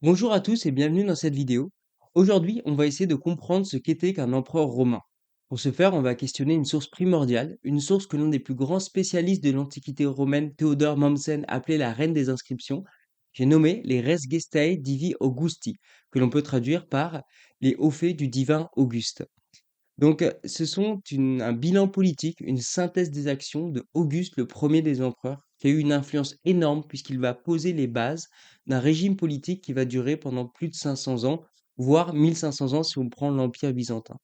Bonjour à tous et bienvenue dans cette vidéo. Aujourd'hui, on va essayer de comprendre ce qu'était qu'un empereur romain. Pour ce faire, on va questionner une source primordiale, une source que l'un des plus grands spécialistes de l'Antiquité romaine, Théodore Mommsen, appelait la reine des inscriptions. J'ai nommé les Res Gestae Divi Augusti, que l'on peut traduire par les hauts faits du divin Auguste. Donc, ce sont un bilan politique, une synthèse des actions de Auguste, le premier des empereurs, qui a eu une influence énorme puisqu'il va poser les bases d'un régime politique qui va durer pendant plus de 500 ans, voire 1500 ans si on prend l'Empire byzantin.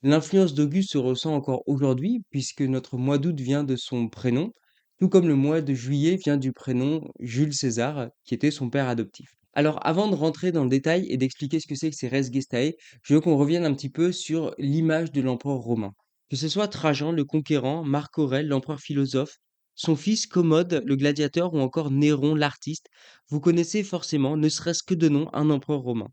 L'influence d'Auguste se ressent encore aujourd'hui puisque notre mois d'août vient de son prénom, tout comme le mois de juillet vient du prénom Jules César, qui était son père adoptif. Alors, avant de rentrer dans le détail et d'expliquer ce que c'est que ces res gestae, je veux qu'on revienne un petit peu sur l'image de l'empereur romain. Que ce soit Trajan, le conquérant, Marc Aurèle, l'empereur philosophe, son fils Commode, le gladiateur, ou encore Néron, l'artiste, vous connaissez forcément, ne serait-ce que de nom, un empereur romain.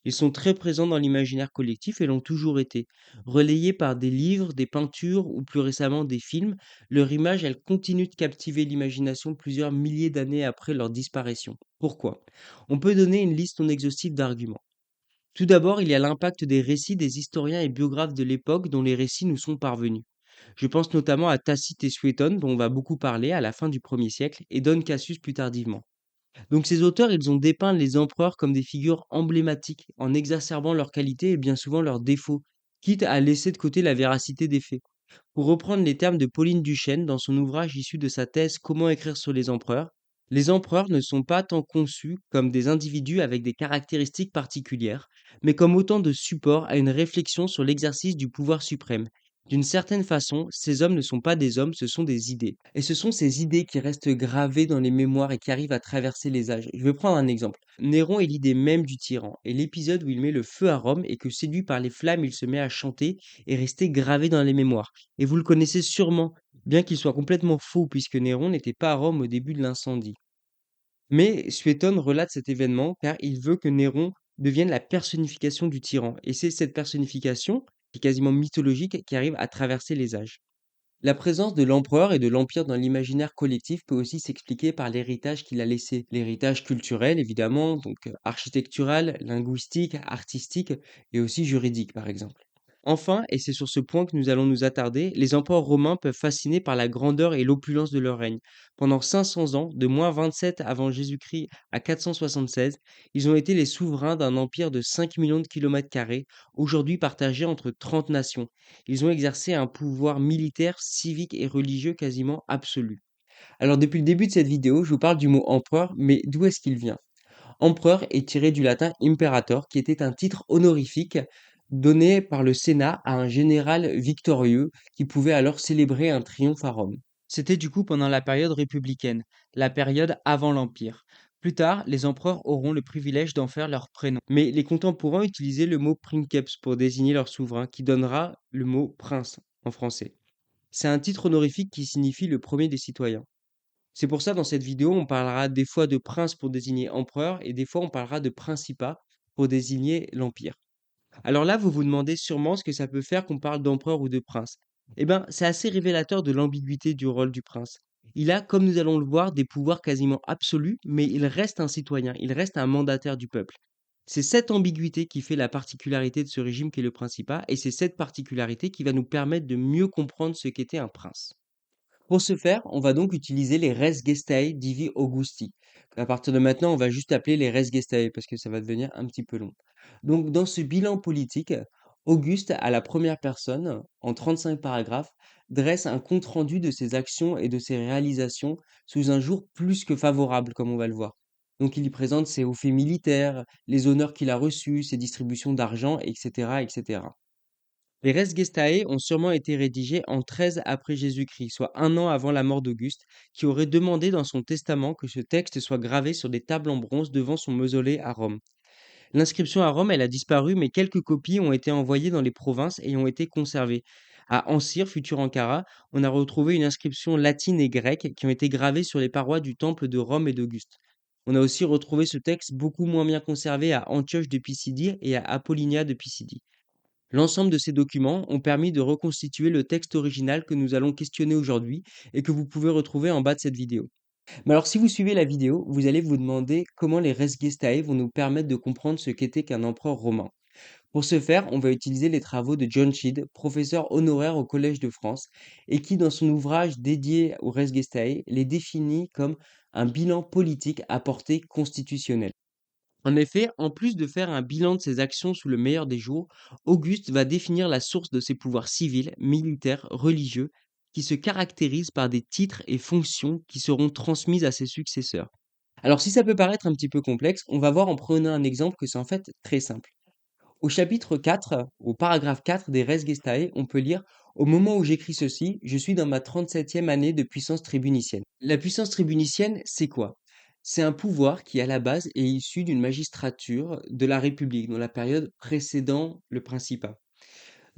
Ils sont très présents dans l'imaginaire collectif et l'ont toujours été. Relayés par des livres, des peintures ou plus récemment des films, leur image, elle continue de captiver l'imagination plusieurs milliers d'années après leur disparition. Pourquoi? On peut donner une liste non exhaustive d'arguments. Tout d'abord, il y a l'impact des récits des historiens et biographes de l'époque dont les récits nous sont parvenus. Je pense notamment à Tacite et Suétone, dont on va beaucoup parler à la fin du 1er siècle, et Don Cassius plus tardivement. Donc ces auteurs, ils ont dépeint les empereurs comme des figures emblématiques, en exacerbant leurs qualités et bien souvent leurs défauts, quitte à laisser de côté la véracité des faits. Pour reprendre les termes de Pauline Duchesne dans son ouvrage issu de sa thèse Comment écrire sur les empereurs ne sont pas tant conçus comme des individus avec des caractéristiques particulières, mais comme autant de supports à une réflexion sur l'exercice du pouvoir suprême. D'une certaine façon, ces hommes ne sont pas des hommes, ce sont des idées. Et ce sont ces idées qui restent gravées dans les mémoires et qui arrivent à traverser les âges. Je vais prendre un exemple. Néron est l'idée même du tyran, et l'épisode où il met le feu à Rome et que séduit par les flammes, il se met à chanter est resté gravé dans les mémoires. Et vous le connaissez sûrement, bien qu'il soit complètement faux puisque Néron n'était pas à Rome au début de l'incendie. Mais Suétone relate cet événement car il veut que Néron devienne la personnification du tyran. Et c'est cette personnification, qui est quasiment mythologique, qui arrive à traverser les âges. La présence de l'empereur et de l'empire dans l'imaginaire collectif peut aussi s'expliquer par l'héritage qu'il a laissé. L'héritage culturel, évidemment, donc architectural, linguistique, artistique et aussi juridique, par exemple. Enfin, et c'est sur ce point que nous allons nous attarder, les empereurs romains peuvent fasciner par la grandeur et l'opulence de leur règne. Pendant 500 ans, de moins 27 avant Jésus-Christ à 476, ils ont été les souverains d'un empire de 5 millions de kilomètres carrés, aujourd'hui partagé entre 30 nations. Ils ont exercé un pouvoir militaire, civique et religieux quasiment absolu. Alors depuis le début de cette vidéo, je vous parle du mot empereur, mais d'où est-ce qu'il vient? Empereur est tiré du latin imperator, qui était un titre honorifique donné par le Sénat à un général victorieux qui pouvait alors célébrer un triomphe à Rome. C'était du coup pendant la période républicaine, la période avant l'Empire. Plus tard, les empereurs auront le privilège d'en faire leur prénom. Mais les contemporains utilisaient le mot princeps pour désigner leur souverain, qui donnera le mot prince en français. C'est un titre honorifique qui signifie le premier des citoyens. C'est pour ça, dans cette vidéo, on parlera des fois de prince pour désigner empereur et des fois on parlera de principat pour désigner l'empire. Alors là, vous vous demandez sûrement ce que ça peut faire qu'on parle d'empereur ou de prince. Eh bien, c'est assez révélateur de l'ambiguïté du rôle du prince. Il a, comme nous allons le voir, des pouvoirs quasiment absolus, mais il reste un citoyen, il reste un mandataire du peuple. C'est cette ambiguïté qui fait la particularité de ce régime qu'est le principat, et c'est cette particularité qui va nous permettre de mieux comprendre ce qu'était un prince. Pour ce faire, on va donc utiliser les res gestae divi Augusti. À partir de maintenant, on va juste appeler les res gestae parce que ça va devenir un petit peu long. Donc, dans ce bilan politique, Auguste, à la première personne, en 35 paragraphes, dresse un compte-rendu de ses actions et de ses réalisations sous un jour plus que favorable, comme on va le voir. Donc, il y présente ses hauts faits militaires, les honneurs qu'il a reçus, ses distributions d'argent, etc., etc. Les Res Gestae ont sûrement été rédigés en 13 après Jésus-Christ, soit un an avant la mort d'Auguste, qui aurait demandé dans son testament que ce texte soit gravé sur des tables en bronze devant son mausolée à Rome. L'inscription à Rome, elle a disparu, mais quelques copies ont été envoyées dans les provinces et ont été conservées. À Ancyre, futur Ankara, on a retrouvé une inscription latine et grecque qui ont été gravées sur les parois du temple de Rome et d'Auguste. On a aussi retrouvé ce texte beaucoup moins bien conservé à Antioche de Pisidie et à Apollonia de Pisidie. L'ensemble de ces documents ont permis de reconstituer le texte original que nous allons questionner aujourd'hui et que vous pouvez retrouver en bas de cette vidéo. Mais alors, si vous suivez la vidéo, vous allez vous demander comment les res gestae vont nous permettre de comprendre ce qu'était qu'un empereur romain. Pour ce faire, on va utiliser les travaux de John Sheed, professeur honoraire au Collège de France, et qui, dans son ouvrage dédié aux res gestae, les définit comme un bilan politique à portée constitutionnelle. En effet, en plus de faire un bilan de ses actions sous le meilleur des jours, Auguste va définir la source de ses pouvoirs civils, militaires, religieux, qui se caractérisent par des titres et fonctions qui seront transmises à ses successeurs. Alors si ça peut paraître un petit peu complexe, on va voir en prenant un exemple que c'est en fait très simple. Au chapitre 4, au paragraphe 4 des Res Gestae, on peut lire: au moment où j'écris ceci, je suis dans ma 37e année de puissance tribunicienne. La puissance tribunicienne, c'est quoi? C'est un pouvoir qui, à la base, est issu d'une magistrature de la République, dans la période précédant le Principat.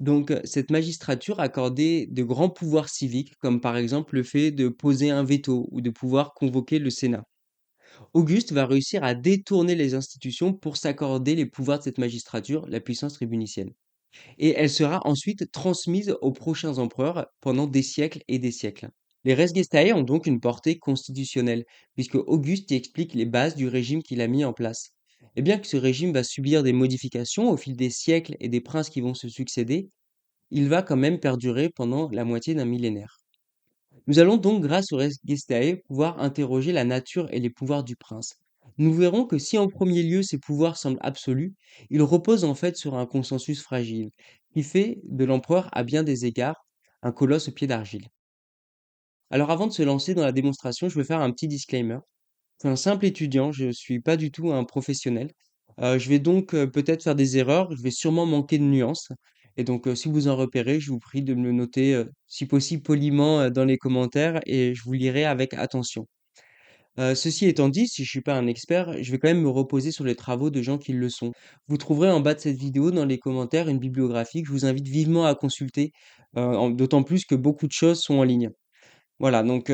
Donc, cette magistrature accordait de grands pouvoirs civiques, comme par exemple le fait de poser un veto ou de pouvoir convoquer le Sénat. Auguste va réussir à détourner les institutions pour s'accorder les pouvoirs de cette magistrature, la puissance tribunicienne. Et elle sera ensuite transmise aux prochains empereurs pendant des siècles et des siècles. Les res gestae ont donc une portée constitutionnelle, puisque Auguste y explique les bases du régime qu'il a mis en place. Et bien que ce régime va subir des modifications au fil des siècles et des princes qui vont se succéder, il va quand même perdurer pendant la moitié d'un millénaire. Nous allons donc, grâce au res gestae, pouvoir interroger la nature et les pouvoirs du prince. Nous verrons que si en premier lieu ces pouvoirs semblent absolus, ils reposent en fait sur un consensus fragile, qui fait de l'empereur à bien des égards un colosse au pied d'argile. Alors avant de se lancer dans la démonstration, je vais faire un petit disclaimer. Je suis un simple étudiant, je ne suis pas du tout un professionnel. Je vais donc peut-être faire des erreurs, je vais sûrement manquer de nuances. Et donc, si vous en repérez, je vous prie de me le noter, si possible poliment, dans les commentaires et je vous lirai avec attention. Ceci étant dit, si je suis pas un expert, je vais quand même me reposer sur les travaux de gens qui le sont. Vous trouverez en bas de cette vidéo, dans les commentaires, une bibliographie que je vous invite vivement à consulter, d'autant plus que beaucoup de choses sont en ligne. Voilà, donc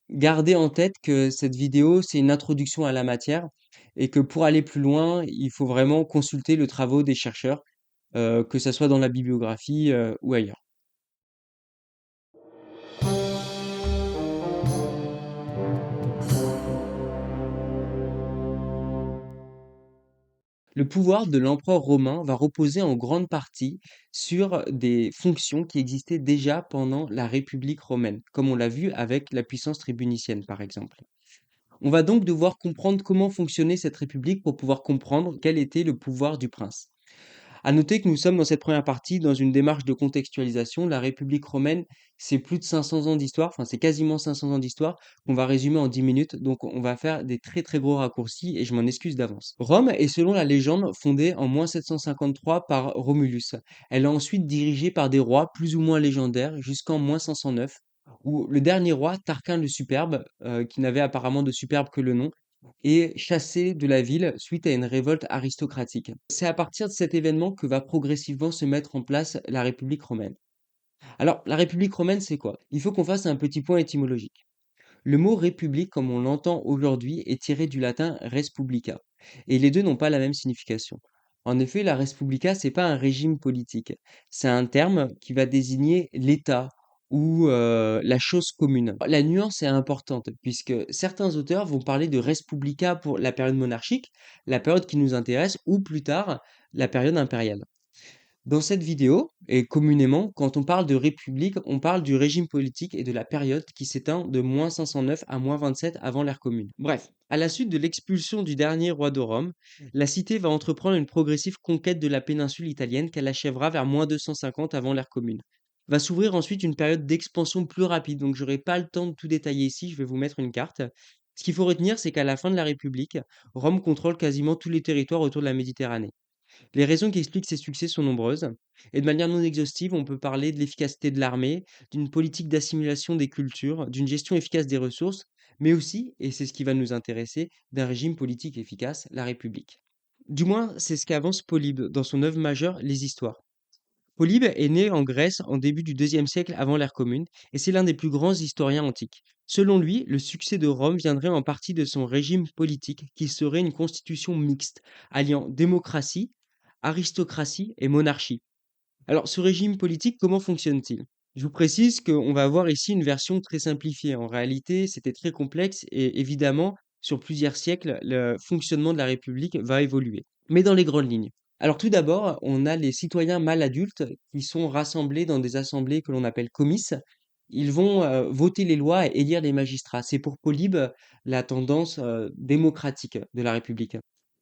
gardez en tête que cette vidéo, c'est une introduction à la matière et que pour aller plus loin, il faut vraiment consulter le travaux des chercheurs, que ça soit dans la bibliographie, ou ailleurs. Le pouvoir de l'empereur romain va reposer en grande partie sur des fonctions qui existaient déjà pendant la République romaine, comme on l'a vu avec la puissance tribunicienne, par exemple. On va donc devoir comprendre comment fonctionnait cette république pour pouvoir comprendre quel était le pouvoir du prince. À noter que nous sommes dans cette première partie dans une démarche de contextualisation. La République romaine, c'est plus de 500 ans d'histoire, enfin c'est quasiment 500 ans d'histoire qu'on va résumer en 10 minutes, donc on va faire des très très gros raccourcis et je m'en excuse d'avance. Rome est selon la légende fondée en moins 753 par Romulus. Elle est ensuite dirigée par des rois plus ou moins légendaires jusqu'en moins 509, où le dernier roi, Tarquin le Superbe, qui n'avait apparemment de superbe que le nom, et chassé de la ville suite à une révolte aristocratique. C'est à partir de cet événement que va progressivement se mettre en place la République romaine. Alors, la République romaine, c'est quoi? Il faut qu'on fasse un petit point étymologique. Le mot république, comme on l'entend aujourd'hui, est tiré du latin res publica, et les deux n'ont pas la même signification. En effet, la res publica, c'est pas un régime politique, c'est un terme qui va désigner l'État ou la chose commune. La nuance est importante, puisque certains auteurs vont parler de res publica pour la période monarchique, la période qui nous intéresse, ou plus tard, la période impériale. Dans cette vidéo, et communément, quand on parle de république, on parle du régime politique et de la période qui s'étend de moins 509 à moins 27 avant l'ère commune. Bref, à la suite de l'expulsion du dernier roi de Rome, la cité va entreprendre une progressive conquête de la péninsule italienne qu'elle achèvera vers moins 250 avant l'ère commune. Va s'ouvrir ensuite une période d'expansion plus rapide, donc j'aurai pas le temps de tout détailler ici, je vais vous mettre une carte. Ce qu'il faut retenir, c'est qu'à la fin de la République, Rome contrôle quasiment tous les territoires autour de la Méditerranée. Les raisons qui expliquent ces succès sont nombreuses, et de manière non exhaustive, on peut parler de l'efficacité de l'armée, d'une politique d'assimilation des cultures, d'une gestion efficace des ressources, mais aussi, et c'est ce qui va nous intéresser, d'un régime politique efficace, la République. Du moins, c'est ce qu'avance Polybe dans son œuvre majeure, Les Histoires. Polybe est né en Grèce en début du IIe siècle avant l'ère commune, et c'est l'un des plus grands historiens antiques. Selon lui, le succès de Rome viendrait en partie de son régime politique, qui serait une constitution mixte, alliant démocratie, aristocratie et monarchie. Alors, ce régime politique, comment fonctionne-t-il? Je vous précise qu'on va avoir ici une version très simplifiée. En réalité, c'était très complexe et évidemment, sur plusieurs siècles, le fonctionnement de la République va évoluer. Mais dans les grandes lignes. Alors tout d'abord, on a les citoyens mâles adultes qui sont rassemblés dans des assemblées que l'on appelle comices. Ils vont voter les lois et élire les magistrats. C'est pour Polybe la tendance démocratique de la République.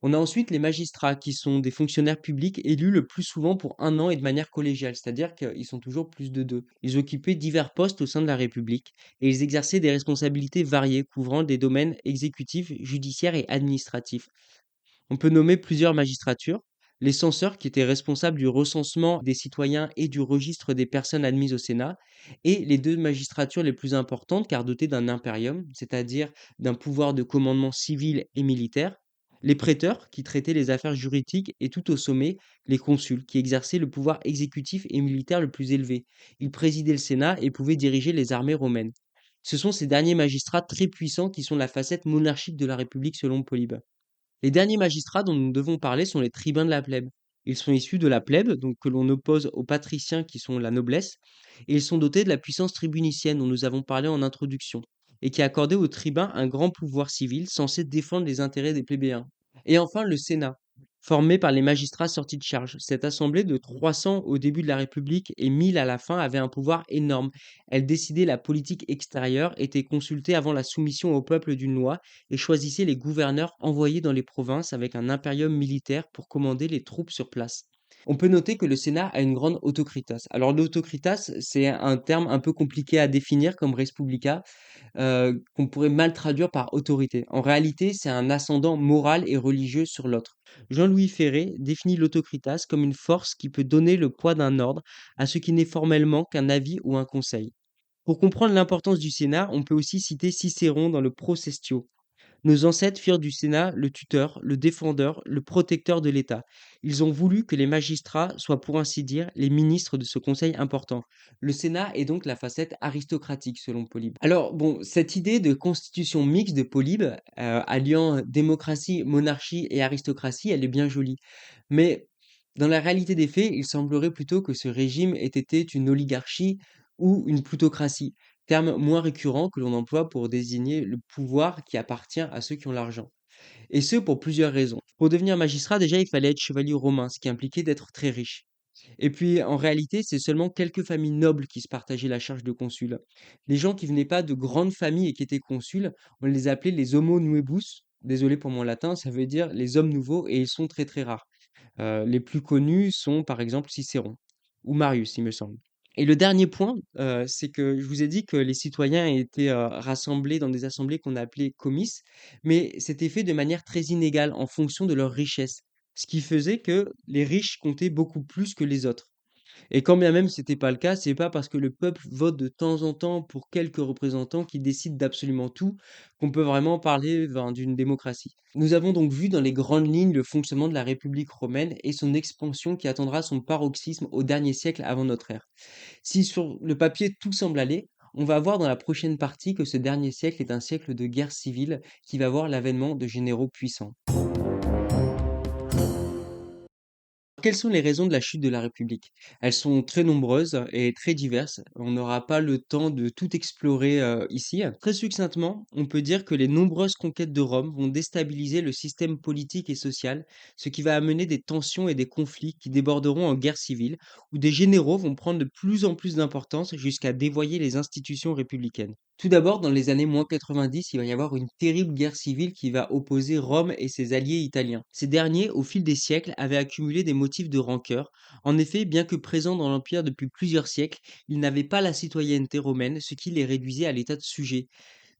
On a ensuite les magistrats qui sont des fonctionnaires publics élus le plus souvent pour 1 an et de manière collégiale, c'est-à-dire qu'ils sont toujours plus de deux. Ils occupaient divers postes au sein de la République et ils exerçaient des responsabilités variées couvrant des domaines exécutifs, judiciaires et administratifs. On peut nommer plusieurs magistratures. Les censeurs, qui étaient responsables du recensement des citoyens et du registre des personnes admises au Sénat, et les deux magistratures les plus importantes, car dotées d'un impérium, c'est-à-dire d'un pouvoir de commandement civil et militaire. Les prêteurs, qui traitaient les affaires juridiques, et tout au sommet, les consuls, qui exerçaient le pouvoir exécutif et militaire le plus élevé. Ils présidaient le Sénat et pouvaient diriger les armées romaines. Ce sont ces derniers magistrats très puissants qui sont la facette monarchique de la République selon Polybe. Les derniers magistrats dont nous devons parler sont les tribuns de la plèbe. Ils sont issus de la plèbe, donc que l'on oppose aux patriciens qui sont la noblesse, et ils sont dotés de la puissance tribunicienne dont nous avons parlé en introduction, et qui accordait aux tribuns un grand pouvoir civil censé défendre les intérêts des plébéiens. Et enfin le Sénat, formé par les magistrats sortis de charge. Cette assemblée de 300 au début de la République et 1000 à la fin avait un pouvoir énorme. Elle décidait la politique extérieure, était consultée avant la soumission au peuple d'une loi et choisissait les gouverneurs envoyés dans les provinces avec un impérium militaire pour commander les troupes sur place. On peut noter que le Sénat a une grande autocritas. Alors l'autocritas, c'est un terme un peu compliqué à définir comme res publica, qu'on pourrait mal traduire par autorité. En réalité, c'est un ascendant moral et religieux sur l'autre. Jean-Louis Ferré définit l'autocritas comme une force qui peut donner le poids d'un ordre à ce qui n'est formellement qu'un avis ou un conseil. Pour comprendre l'importance du Sénat, on peut aussi citer Cicéron dans le Procestio. Nos ancêtres firent du Sénat le tuteur, le défendeur, le protecteur de l'État. Ils ont voulu que les magistrats soient pour ainsi dire les ministres de ce conseil important. Le Sénat est donc la facette aristocratique selon Polybe. Alors bon, cette idée de constitution mixte de Polybe, alliant démocratie, monarchie et aristocratie, elle est bien jolie. Mais dans la réalité des faits, il semblerait plutôt que ce régime ait été une oligarchie ou une plutocratie, terme moins récurrent que l'on emploie pour désigner le pouvoir qui appartient à ceux qui ont l'argent. Et ce, pour plusieurs raisons. Pour devenir magistrat, déjà, il fallait être chevalier romain, ce qui impliquait d'être très riche. Et puis, en réalité, c'est seulement quelques familles nobles qui se partageaient la charge de consul. Les gens qui venaient pas de grandes familles et qui étaient consuls, on les appelait les homo nuebus. Désolé pour mon latin, ça veut dire les hommes nouveaux et ils sont très très rares. Les plus connus sont par exemple Cicéron ou Marius, il me semble. Et le dernier point, c'est que je vous ai dit que les citoyens étaient, rassemblés dans des assemblées qu'on appelait comices, mais c'était fait de manière très inégale en fonction de leur richesse. Ce qui faisait que les riches comptaient beaucoup plus que les autres. Et quand bien même c'était pas le cas, c'est pas parce que le peuple vote de temps en temps pour quelques représentants qui décident d'absolument tout qu'on peut vraiment parler d'une démocratie. Nous avons donc vu dans les grandes lignes le fonctionnement de la République romaine et son expansion qui attendra son paroxysme au dernier siècle avant notre ère. Si sur le papier tout semble aller, on va voir dans la prochaine partie que ce dernier siècle est un siècle de guerre civile qui va voir l'avènement de généraux puissants. Quelles sont les raisons de la chute de la République? Elles sont très nombreuses et très diverses. On n'aura pas le temps de tout explorer ici. Très succinctement, on peut dire que les nombreuses conquêtes de Rome vont déstabiliser le système politique et social, ce qui va amener des tensions et des conflits qui déborderont en guerre civile, où des généraux vont prendre de plus en plus d'importance jusqu'à dévoyer les institutions républicaines. Tout d'abord, dans les années -90, il va y avoir une terrible guerre civile qui va opposer Rome et ses alliés italiens. Ces derniers, au fil des siècles, avaient accumulé des motifs de rancœur. En effet, bien que présents dans l'Empire depuis plusieurs siècles, ils n'avaient pas la citoyenneté romaine, ce qui les réduisait à l'état de sujets.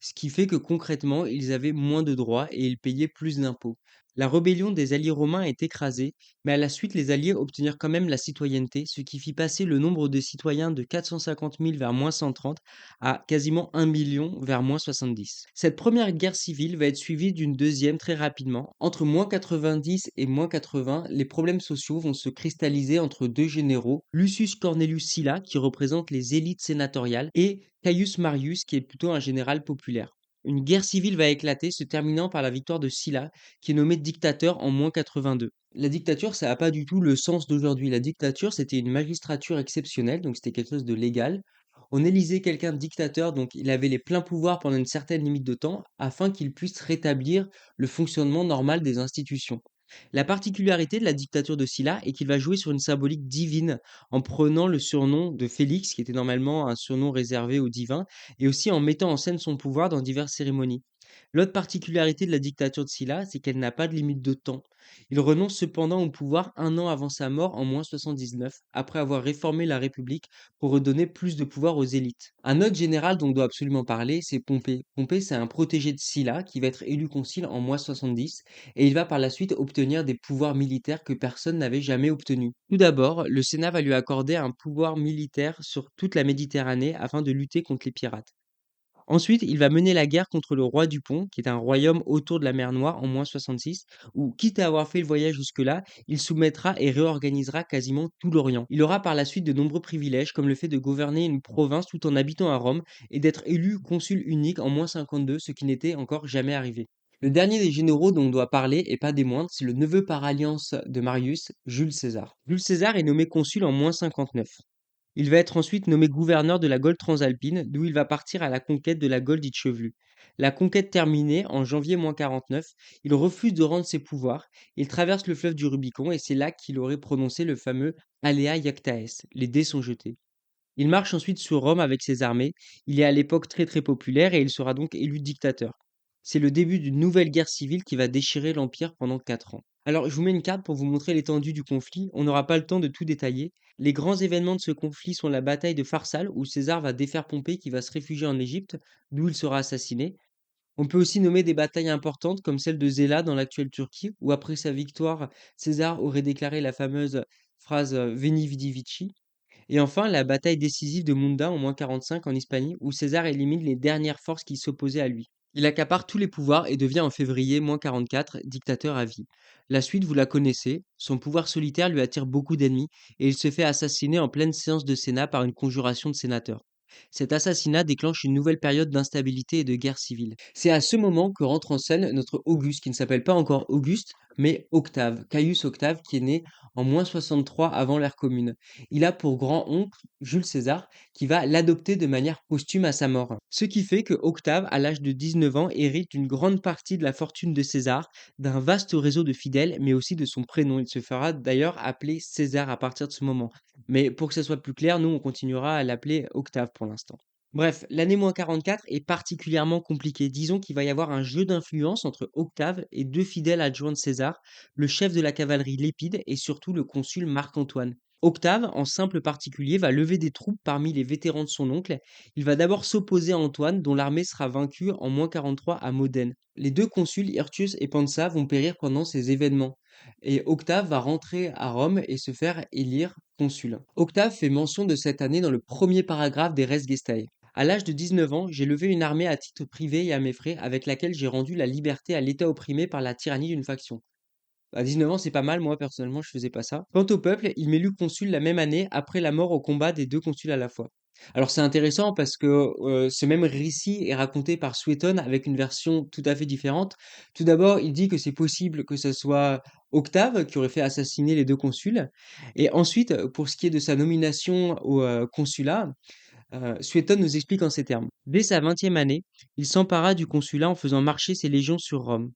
Ce qui fait que concrètement, ils avaient moins de droits et ils payaient plus d'impôts. La rébellion des alliés romains est écrasée, mais à la suite, les alliés obtinrent quand même la citoyenneté, ce qui fit passer le nombre de citoyens de 450 000 vers -130 à quasiment 1 million vers -70. Cette première guerre civile va être suivie d'une deuxième très rapidement. Entre -90 et -80, les problèmes sociaux vont se cristalliser entre deux généraux, Lucius Cornelius Sylla, qui représente les élites sénatoriales, et Caius Marius, qui est plutôt un général populaire. Une guerre civile va éclater, se terminant par la victoire de Sylla, qui est nommé dictateur en -82. La dictature, ça n'a pas du tout le sens d'aujourd'hui. La dictature, c'était une magistrature exceptionnelle, donc c'était quelque chose de légal, On élisait quelqu'un de dictateur, donc il avait les pleins pouvoirs pendant une certaine limite de temps, afin qu'il puisse rétablir le fonctionnement normal des institutions. La particularité de la dictature de Sylla est qu'il va jouer sur une symbolique divine en prenant le surnom de Félix, qui était normalement un surnom réservé aux divins, et aussi en mettant en scène son pouvoir dans diverses cérémonies. L'autre particularité de la dictature de Sylla, c'est qu'elle n'a pas de limite de temps. Il renonce cependant au pouvoir un an avant sa mort en -79, après avoir réformé la République pour redonner plus de pouvoir aux élites. Un autre général dont on doit absolument parler, c'est Pompée. Pompée, c'est un protégé de Sylla qui va être élu concile en -70 et il va par la suite obtenir des pouvoirs militaires que personne n'avait jamais obtenus. Tout d'abord, le Sénat va lui accorder un pouvoir militaire sur toute la Méditerranée afin de lutter contre les pirates. Ensuite, il va mener la guerre contre le roi du Pont, qui est un royaume autour de la mer Noire en -66, où, quitte à avoir fait le voyage jusque-là, il soumettra et réorganisera quasiment tout l'Orient. Il aura par la suite de nombreux privilèges, comme le fait de gouverner une province tout en habitant à Rome et d'être élu consul unique en -52, ce qui n'était encore jamais arrivé. Le dernier des généraux dont on doit parler, et pas des moindres, c'est le neveu par alliance de Marius, Jules César. Jules César est nommé consul en -59. Il va être ensuite nommé gouverneur de la Gaule transalpine, d'où il va partir à la conquête de la Gaule dite chevelue. La conquête terminée, en janvier -49, il refuse de rendre ses pouvoirs, il traverse le fleuve du Rubicon et c'est là qu'il aurait prononcé le fameux Alea Iactaes, les dés sont jetés. Il marche ensuite sur Rome avec ses armées, il est à l'époque très très populaire et il sera donc élu dictateur. C'est le début d'une nouvelle guerre civile qui va déchirer l'Empire pendant 4 ans. Alors je vous mets une carte pour vous montrer l'étendue du conflit, on n'aura pas le temps de tout détailler. Les grands événements de ce conflit sont la bataille de Pharsale où César va défaire Pompée qui va se réfugier en Égypte, d'où il sera assassiné. On peut aussi nommer des batailles importantes comme celle de Zéla dans l'actuelle Turquie, où après sa victoire, César aurait déclaré la fameuse phrase Veni Vidi Vici. Et enfin, la bataille décisive de Munda en -45 en Hispanie, où César élimine les dernières forces qui s'opposaient à lui. Il accapare tous les pouvoirs et devient en février -44 dictateur à vie. La suite, vous la connaissez, son pouvoir solitaire lui attire beaucoup d'ennemis et il se fait assassiner en pleine séance de Sénat par une conjuration de sénateurs. Cet assassinat déclenche une nouvelle période d'instabilité et de guerre civile. C'est à ce moment que rentre en scène notre Auguste, qui ne s'appelle pas encore Auguste, mais Octave, Caius Octave, qui est né en -63 avant l'ère commune. Il a pour grand-oncle Jules César, qui va l'adopter de manière posthume à sa mort. Ce qui fait que Octave, à l'âge de 19 ans, hérite d'une grande partie de la fortune de César, d'un vaste réseau de fidèles, mais aussi de son prénom. Il se fera d'ailleurs appeler César à partir de ce moment. Mais pour que ça soit plus clair, nous, on continuera à l'appeler Octave pour l'instant. Bref, l'année -44 est particulièrement compliquée. Disons qu'il va y avoir un jeu d'influence entre Octave et deux fidèles adjoints de César, le chef de la cavalerie Lépide et surtout le consul Marc-Antoine. Octave, en simple particulier, va lever des troupes parmi les vétérans de son oncle. Il va d'abord s'opposer à Antoine, dont l'armée sera vaincue en -43 à Modène. Les deux consuls, Hirtius et Pansa, vont périr pendant ces événements. Et Octave va rentrer à Rome et se faire élire consul. Octave fait mention de cette année dans le premier paragraphe des Res Gestae. À l'âge de 19 ans, j'ai levé une armée à titre privé et à mes frais, avec laquelle j'ai rendu la liberté à l'État opprimé par la tyrannie d'une faction. À 19 ans, c'est pas mal, moi personnellement, je faisais pas ça. Quant au peuple, il m'élut consul la même année après la mort au combat des deux consuls à la fois. Alors c'est intéressant parce que ce même récit est raconté par Suétone avec une version tout à fait différente. Tout d'abord, il dit que c'est possible que ce soit Octave qui aurait fait assassiner les deux consuls. Et ensuite, pour ce qui est de sa nomination au consulat, Suétone nous explique en ces termes. Dès sa 20e année, il s'empara du consulat en faisant marcher ses légions sur Rome.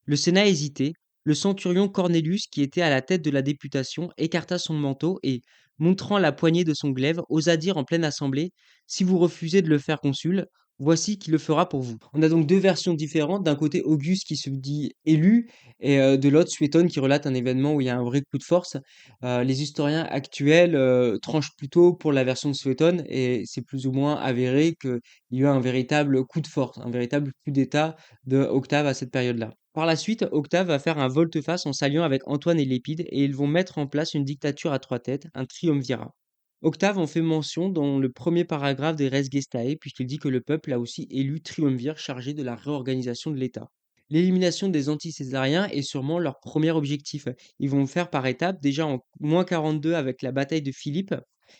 Le Sénat hésitait. Le centurion Cornelius, qui était à la tête de la députation, écarta son manteau et, montrant la poignée de son glaive, osa dire en pleine assemblée: Si vous refusez de le faire consul, voici qui le fera pour vous. On a donc deux versions différentes. D'un côté, Auguste qui se dit élu, et de l'autre, Suétone qui relate un événement où il y a un vrai coup de force. Les historiens actuels tranchent plutôt pour la version de Suétone, et c'est plus ou moins avéré qu'il y a eu un véritable coup de force, un véritable coup d'État de Octave à cette période-là. Par la suite, Octave va faire un volte-face en s'alliant avec Antoine et Lépide et ils vont mettre en place une dictature à trois têtes, un triumvirat. Octave en fait mention dans le premier paragraphe des Res Gestae, puisqu'il dit que le peuple a aussi élu triumvir chargé de la réorganisation de l'État. L'élimination des anti-césariens est sûrement leur premier objectif. Ils vont le faire par étapes, déjà en -42 avec la bataille de Philippe,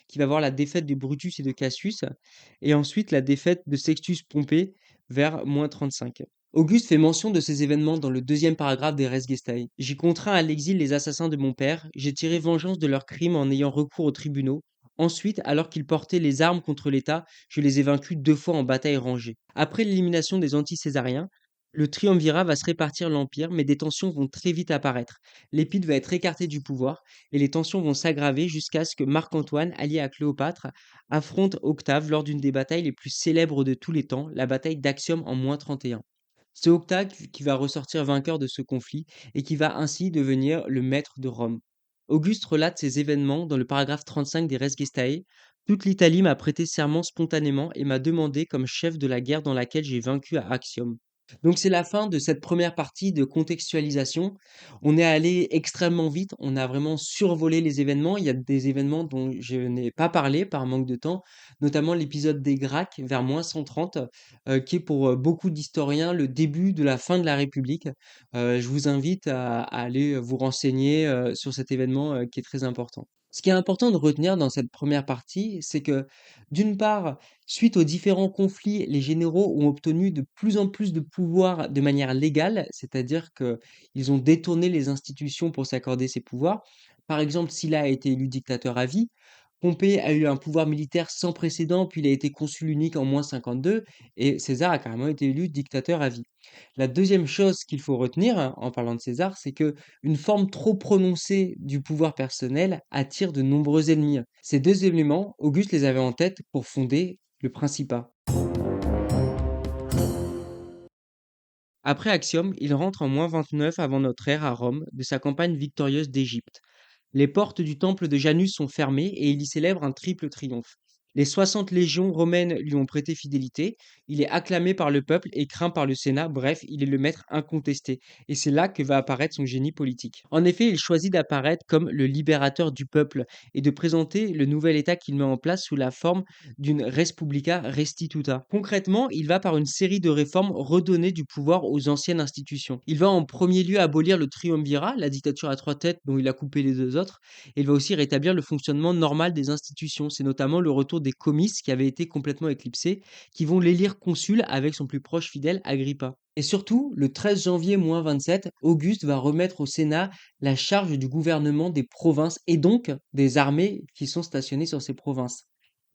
qui va voir la défaite de Brutus et de Cassius, et ensuite la défaite de Sextus Pompée vers -35. Auguste fait mention de ces événements dans le deuxième paragraphe des Res Gestae. J'ai contraint à l'exil les assassins de mon père, j'ai tiré vengeance de leurs crimes en ayant recours aux tribunaux. Ensuite, alors qu'ils portaient les armes contre l'État, je les ai vaincus 2 fois en bataille rangée. Après l'élimination des anti-césariens, le triumvirat va se répartir l'empire, mais des tensions vont très vite apparaître. L'Épide va être écarté du pouvoir et les tensions vont s'aggraver jusqu'à ce que Marc-Antoine, allié à Cléopâtre, affronte Octave lors d'une des batailles les plus célèbres de tous les temps, la bataille d'Actium en -31. C'est Octave qui va ressortir vainqueur de ce conflit et qui va ainsi devenir le maître de Rome. Auguste relate ces événements dans le paragraphe 35 des Res Gestae. Toute l'Italie m'a prêté serment spontanément et m'a demandé comme chef de la guerre dans laquelle j'ai vaincu à Actium. Donc c'est la fin de cette première partie de contextualisation. On est allé extrêmement vite, on a vraiment survolé les événements. Il y a des événements dont je n'ai pas parlé par manque de temps, notamment l'épisode des Gracques vers -130, qui est pour beaucoup d'historiens le début de la fin de la République. Je vous invite à aller vous renseigner sur cet événement qui est très important. Ce qui est important de retenir dans cette première partie, c'est que d'une part, suite aux différents conflits, les généraux ont obtenu de plus en plus de pouvoir de manière légale, c'est-à-dire qu'ils ont détourné les institutions pour s'accorder ces pouvoirs. Par exemple, Sylla a été élu dictateur à vie, Pompée a eu un pouvoir militaire sans précédent, puis il a été consul unique en -52, et César a carrément été élu dictateur à vie. La deuxième chose qu'il faut retenir en parlant de César, c'est que une forme trop prononcée du pouvoir personnel attire de nombreux ennemis. Ces deux éléments, Auguste les avait en tête pour fonder le Principat. Après Axiom, il rentre en -29 avant notre ère à Rome de sa campagne victorieuse d'Égypte. Les portes du temple de Janus sont fermées et il y célèbre un triple triomphe. Les 60 légions romaines lui ont prêté fidélité, il est acclamé par le peuple et craint par le Sénat, bref, il est le maître incontesté. Et c'est là que va apparaître son génie politique. En effet, il choisit d'apparaître comme le libérateur du peuple et de présenter le nouvel État qu'il met en place sous la forme d'une respublica restituta. Concrètement, il va par une série de réformes redonner du pouvoir aux anciennes institutions. Il va en premier lieu abolir le triumvirat, la dictature à trois têtes dont il a coupé les deux autres, et il va aussi rétablir le fonctionnement normal des institutions. C'est notamment le retour des comices qui avaient été complètement éclipsés, qui vont l'élire consul avec son plus proche fidèle Agrippa. Et surtout, le 13 janvier -27, Auguste va remettre au Sénat la charge du gouvernement des provinces et donc des armées qui sont stationnées sur ces provinces.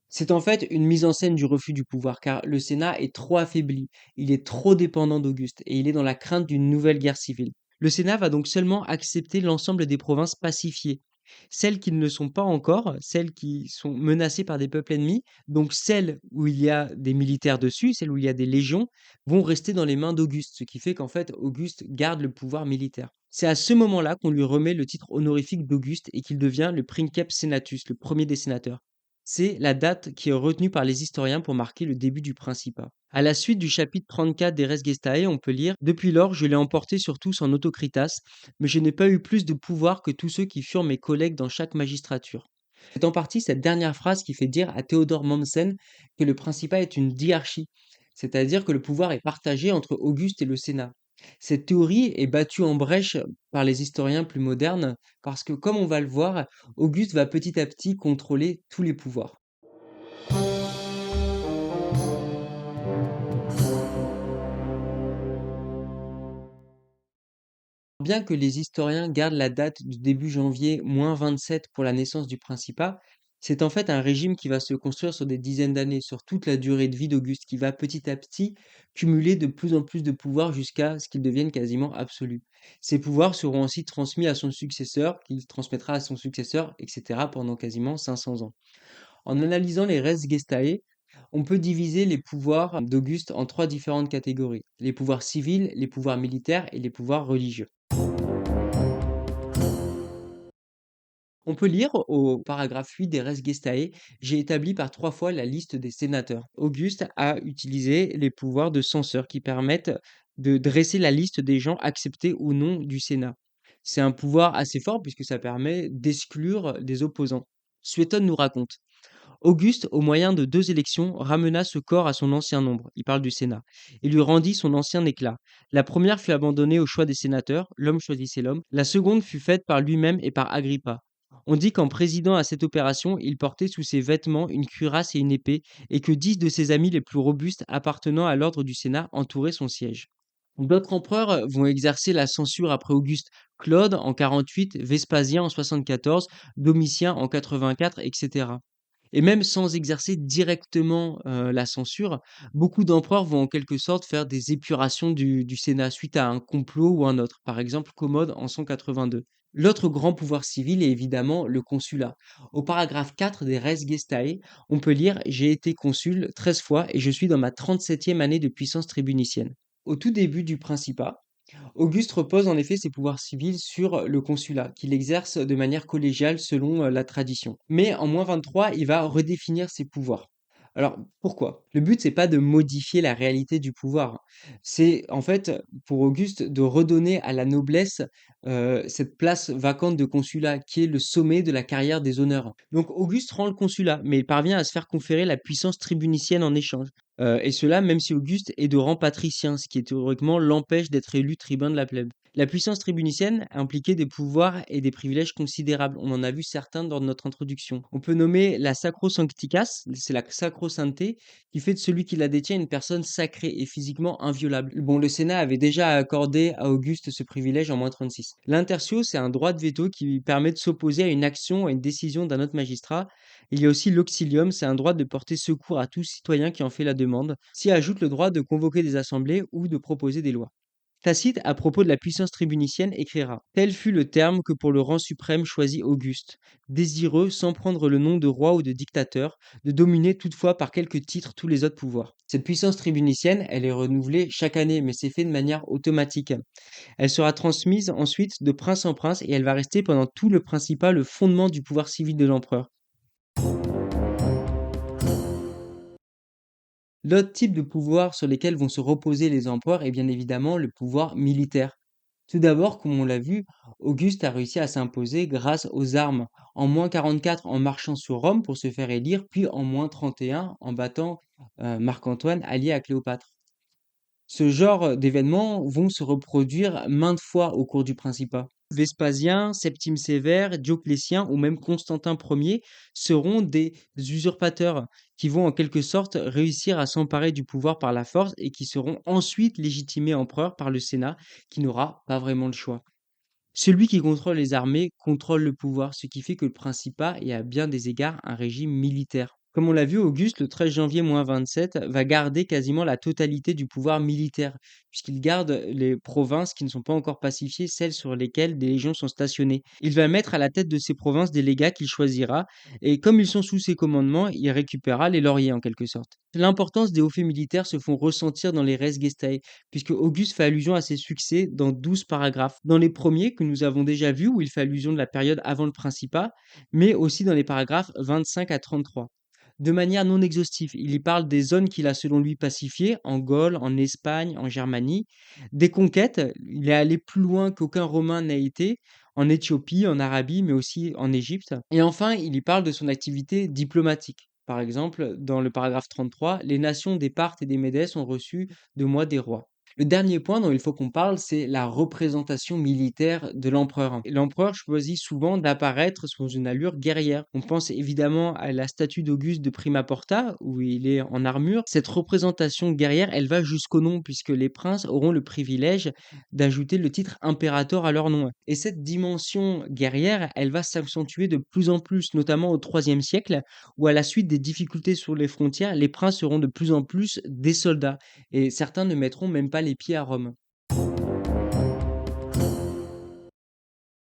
C'est en fait une mise en scène du refus du pouvoir, car le Sénat est trop affaibli, il est trop dépendant d'Auguste, et il est dans la crainte d'une nouvelle guerre civile. Le Sénat va donc seulement accepter l'ensemble des provinces pacifiées. Celles qui ne le sont pas encore, celles qui sont menacées par des peuples ennemis, donc celles où il y a des militaires dessus, celles où il y a des légions, vont rester dans les mains d'Auguste, ce qui fait qu'en fait Auguste garde le pouvoir militaire. C'est à ce moment-là qu'on lui remet le titre honorifique d'Auguste et qu'il devient le princeps senatus, le premier des sénateurs. C'est la date qui est retenue par les historiens pour marquer le début du Principat. À la suite du chapitre 34 des Res Gestae, on peut lire: Depuis lors, je l'ai emporté sur tous en autocritas, mais je n'ai pas eu plus de pouvoir que tous ceux qui furent mes collègues dans chaque magistrature. C'est en partie cette dernière phrase qui fait dire à Théodore Mommsen que le Principat est une diarchie, c'est-à-dire que le pouvoir est partagé entre Auguste et le Sénat. Cette théorie est battue en brèche par les historiens plus modernes parce que, comme on va le voir, Auguste va petit à petit contrôler tous les pouvoirs. Bien que les historiens gardent la date du début janvier -27 pour la naissance du Principat, c'est en fait un régime qui va se construire sur des dizaines d'années, sur toute la durée de vie d'Auguste, qui va petit à petit cumuler de plus en plus de pouvoirs jusqu'à ce qu'ils deviennent quasiment absolus. Ces pouvoirs seront ensuite transmis à son successeur, qui transmettra à son successeur, etc. pendant quasiment 500 ans. En analysant les res gestae, on peut diviser les pouvoirs d'Auguste en trois différentes catégories: les pouvoirs civils, les pouvoirs militaires et les pouvoirs religieux. On peut lire au paragraphe 8 des Res Gestae: j'ai établi par trois fois la liste des sénateurs. Auguste a utilisé les pouvoirs de censeur qui permettent de dresser la liste des gens acceptés ou non du Sénat. C'est un pouvoir assez fort puisque ça permet d'exclure des opposants. Suétone nous raconte: Auguste, au moyen de 2 élections, ramena ce corps à son ancien nombre, il parle du Sénat, et lui rendit son ancien éclat. La première fut abandonnée au choix des sénateurs, l'homme choisissait l'homme. La seconde fut faite par lui-même et par Agrippa. On dit qu'en présidant à cette opération, il portait sous ses vêtements une cuirasse et une épée, et que 10 de ses amis les plus robustes appartenant à l'ordre du Sénat entouraient son siège. D'autres empereurs vont exercer la censure après Auguste: Claude en 48, Vespasien en 74, Domitien en 84, etc. Et même sans exercer directement la censure, beaucoup d'empereurs vont en quelque sorte faire des épurations du Sénat suite à un complot ou un autre. Par exemple, Commode en 182. L'autre grand pouvoir civil est évidemment le consulat. Au paragraphe 4 des Res Gestae, on peut lire: J'ai été consul 13 fois et je suis dans ma 37e année de puissance tribunicienne. Au tout début du Principat, Auguste repose en effet ses pouvoirs civils sur le consulat, qu'il exerce de manière collégiale selon la tradition. Mais en -23, il va redéfinir ses pouvoirs. Alors pourquoi? Le but, c'est pas de modifier la réalité du pouvoir. C'est en fait pour Auguste de redonner à la noblesse cette place vacante de consulat qui est le sommet de la carrière des honneurs. Donc Auguste rend le consulat, mais il parvient à se faire conférer la puissance tribunicienne en échange. Et cela même si Auguste est de rang patricien, ce qui théoriquement l'empêche d'être élu tribun de la plèbe. La puissance tribunicienne impliquait des pouvoirs et des privilèges considérables. On en a vu certains dans notre introduction. On peut nommer la sacrosancticas, c'est la sacro-sainteté, qui fait de celui qui la détient une personne sacrée et physiquement inviolable. Bon, le Sénat avait déjà accordé à Auguste ce privilège en -36. L'intertio, c'est un droit de veto qui lui permet de s'opposer à une action ou à une décision d'un autre magistrat. Il y a aussi l'auxilium, c'est un droit de porter secours à tout citoyen qui en fait la demande. S'y ajoute le droit de convoquer des assemblées ou de proposer des lois. Tacite, à propos de la puissance tribunicienne, écrira: Tel fut le terme que pour le rang suprême choisit Auguste, désireux, sans prendre le nom de roi ou de dictateur, de dominer toutefois par quelques titres tous les autres pouvoirs. Cette puissance tribunicienne, elle est renouvelée chaque année, mais c'est fait de manière automatique. Elle sera transmise ensuite de prince en prince et elle va rester pendant tout le Principat le fondement du pouvoir civil de l'empereur. L'autre type de pouvoir sur lesquels vont se reposer les empereurs est bien évidemment le pouvoir militaire. Tout d'abord, comme on l'a vu, Auguste a réussi à s'imposer grâce aux armes. En -44 en marchant sur Rome pour se faire élire, puis en -31 en battant Marc-Antoine allié à Cléopâtre. Ce genre d'événements vont se reproduire maintes fois au cours du Principat. Vespasien, Septime Sévère, Dioclétien ou même Constantin Ier seront des usurpateurs qui vont en quelque sorte réussir à s'emparer du pouvoir par la force et qui seront ensuite légitimés empereurs par le Sénat qui n'aura pas vraiment le choix. Celui qui contrôle les armées contrôle le pouvoir, ce qui fait que le Principat est à bien des égards un régime militaire. Comme on l'a vu, Auguste, le 13 janvier -27, va garder quasiment la totalité du pouvoir militaire, puisqu'il garde les provinces qui ne sont pas encore pacifiées, celles sur lesquelles des légions sont stationnées. Il va mettre à la tête de ces provinces des légats qu'il choisira, et comme ils sont sous ses commandements, il récupérera les lauriers en quelque sorte. L'importance des hauts faits militaires se font ressentir dans les Res Gestae, puisque Auguste fait allusion à ses succès dans 12 paragraphes. Dans les premiers que nous avons déjà vus, où il fait allusion de la période avant le Principat, mais aussi dans les paragraphes 25 à 33. De manière non exhaustive, il y parle des zones qu'il a selon lui pacifiées, en Gaule, en Espagne, en Germanie. Des conquêtes, il est allé plus loin qu'aucun Romain n'a été, en Éthiopie, en Arabie, mais aussi en Égypte. Et enfin, il y parle de son activité diplomatique. Par exemple, dans le paragraphe 33, les nations des Parthes et des Médès ont reçu de moi des rois. Le dernier point dont il faut qu'on parle, c'est la représentation militaire de l'empereur. L'empereur choisit souvent d'apparaître sous une allure guerrière. On pense évidemment à la statue d'Auguste de Prima Porta, où il est en armure. Cette représentation guerrière, elle va jusqu'au nom, puisque les princes auront le privilège d'ajouter le titre impérator à leur nom. Et cette dimension guerrière, elle va s'accentuer de plus en plus, notamment au IIIe siècle, où à la suite des difficultés sur les frontières, les princes seront de plus en plus des soldats et certains ne mettront même pas les pieds à Rome.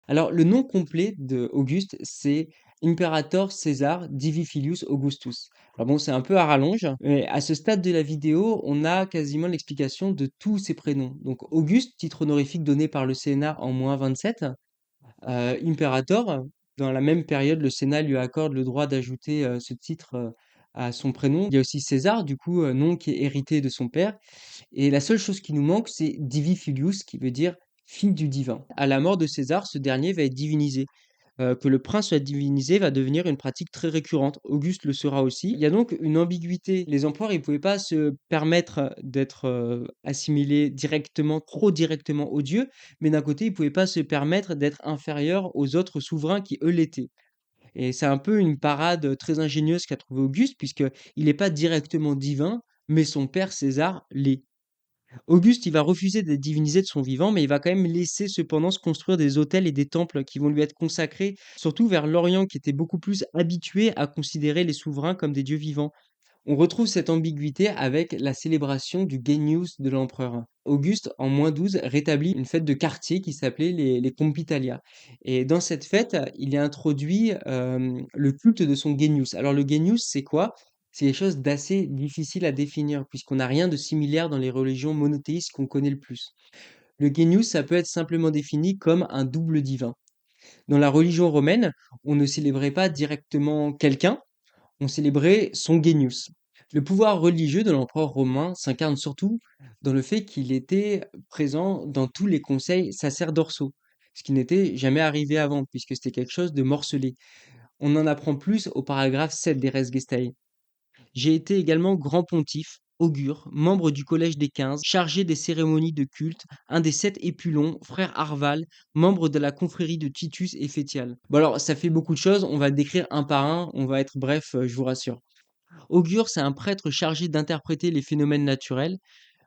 Alors, le nom complet de Auguste, c'est Imperator Caesar Divi Filius Augustus. Alors bon, c'est un peu à rallonge, mais à ce stade de la vidéo, on a quasiment l'explication de tous ces prénoms. Donc, Auguste, titre honorifique donné par le Sénat en -27. Imperator, dans la même période, le Sénat lui accorde le droit d'ajouter ce titre à son prénom. Il y a aussi César, du coup, nom qui est hérité de son père. Et la seule chose qui nous manque, c'est Divi Filius, qui veut dire fille du divin. À la mort de César, ce dernier va être divinisé. Que le prince soit divinisé va devenir une pratique très récurrente. Auguste le sera aussi. Il y a donc une ambiguïté. Les empereurs, ils ne pouvaient pas se permettre d'être assimilés directement, trop directement aux dieux, mais d'un côté, ils ne pouvaient pas se permettre d'être inférieurs aux autres souverains qui, eux, l'étaient. Et c'est un peu une parade très ingénieuse qu'a trouvé Auguste, puisqu'il n'est pas directement divin, mais son père César l'est. Auguste, il va refuser d'être divinisé de son vivant, mais il va quand même laisser cependant se construire des hôtels et des temples qui vont lui être consacrés, surtout vers l'Orient qui était beaucoup plus habitué à considérer les souverains comme des dieux vivants. On retrouve cette ambiguïté avec la célébration du Genius de l'empereur. Auguste, en -12, rétablit une fête de quartier qui s'appelait les Compitalia. Et dans cette fête, il a introduit le culte de son Genius. Alors le Genius, c'est quoi? C'est quelque chose d'assez difficile à définir, puisqu'on n'a rien de similaire dans les religions monothéistes qu'on connaît le plus. Le Genius, ça peut être simplement défini comme un double divin. Dans la religion romaine, on ne célébrait pas directement quelqu'un, on célébrait son genius. Le pouvoir religieux de l'empereur romain s'incarne surtout dans le fait qu'il était présent dans tous les conseils sacerdotaux, ce qui n'était jamais arrivé avant, puisque c'était quelque chose de morcelé. On en apprend plus au paragraphe 7 des Res Gestae. J'ai été également grand pontife, augure, membre du collège des 15, chargé des cérémonies de culte, un des 7 épulons, frère Arval, membre de la confrérie de Titus et Fétial. Bon alors, ça fait beaucoup de choses, on va le décrire un par un, on va être bref, je vous rassure. Augure, c'est un prêtre chargé d'interpréter les phénomènes naturels.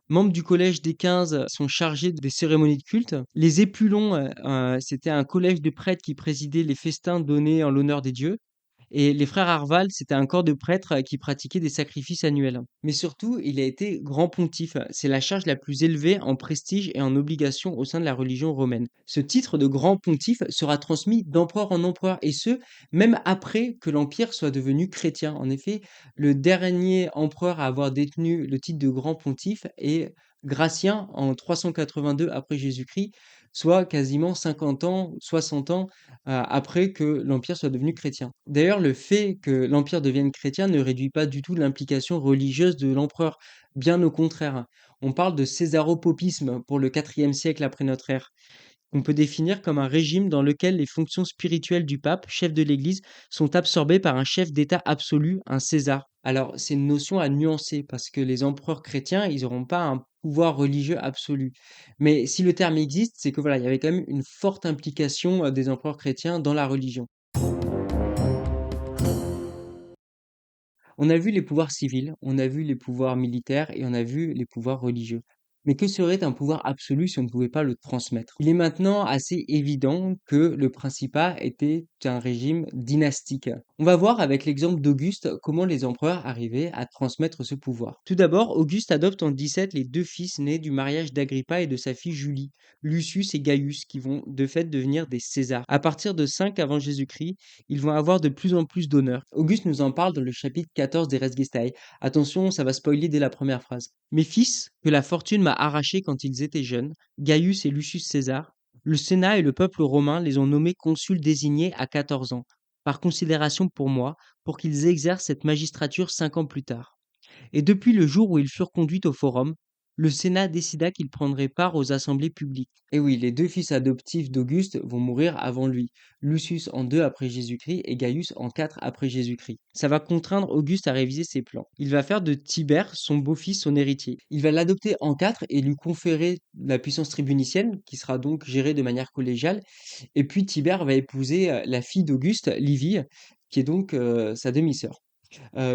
Membres du collège des 15 sont chargés des cérémonies de culte. Les épulons, c'était un collège de prêtres qui présidait les festins donnés en l'honneur des dieux. Et les frères Arval, c'était un corps de prêtres qui pratiquaient des sacrifices annuels. Mais surtout, il a été grand pontife. C'est la charge la plus élevée en prestige et en obligation au sein de la religion romaine. Ce titre de grand pontife sera transmis d'empereur en empereur, et ce, même après que l'Empire soit devenu chrétien. En effet, le dernier empereur à avoir détenu le titre de grand pontife est Gratien en 382 après Jésus-Christ, soit quasiment 50 ans, 60 ans après que l'Empire soit devenu chrétien. D'ailleurs, le fait que l'Empire devienne chrétien ne réduit pas du tout l'implication religieuse de l'empereur, bien au contraire. On parle de césaropopisme pour le IVe siècle après notre ère. On peut définir comme un régime dans lequel les fonctions spirituelles du pape, chef de l'Église, sont absorbées par un chef d'État absolu, un César. Alors, c'est une notion à nuancer parce que les empereurs chrétiens, ils n'auront pas un pouvoir religieux absolu. Mais si le terme existe, c'est que voilà, il y avait quand même une forte implication des empereurs chrétiens dans la religion. On a vu les pouvoirs civils, on a vu les pouvoirs militaires et on a vu les pouvoirs religieux. Mais que serait un pouvoir absolu si on ne pouvait pas le transmettre? Il est maintenant assez évident que le Principat était un régime dynastique. On va voir avec l'exemple d'Auguste comment les empereurs arrivaient à transmettre ce pouvoir. Tout d'abord, Auguste adopte en 17 les deux fils nés du mariage d'Agrippa et de sa fille Julie, Lucius et Gaius, qui vont de fait devenir des Césars. À partir de 5 avant Jésus-Christ, ils vont avoir de plus en plus d'honneur. Auguste nous en parle dans le chapitre 14 des Res Gestae. Attention, ça va spoiler dès la première phrase. Mes fils, que la fortune m'a arrachés quand ils étaient jeunes, Gaius et Lucius César, le Sénat et le peuple romain les ont nommés consuls désignés à 14 ans, par considération pour moi, pour qu'ils exercent cette magistrature 5 ans plus tard. Et depuis le jour où ils furent conduits au forum, le Sénat décida qu'ils prendraient part aux assemblées publiques. Et oui, les deux fils adoptifs d'Auguste vont mourir avant lui, Lucius en 2 après Jésus-Christ et Gaius en 4 après Jésus-Christ. Ça va contraindre Auguste à réviser ses plans. Il va faire de Tibère, son beau-fils, son héritier. Il va l'adopter en 4 et lui conférer la puissance tribunicienne, qui sera donc gérée de manière collégiale. Et puis Tibère va épouser la fille d'Auguste, Livie, qui est donc sa demi-sœur.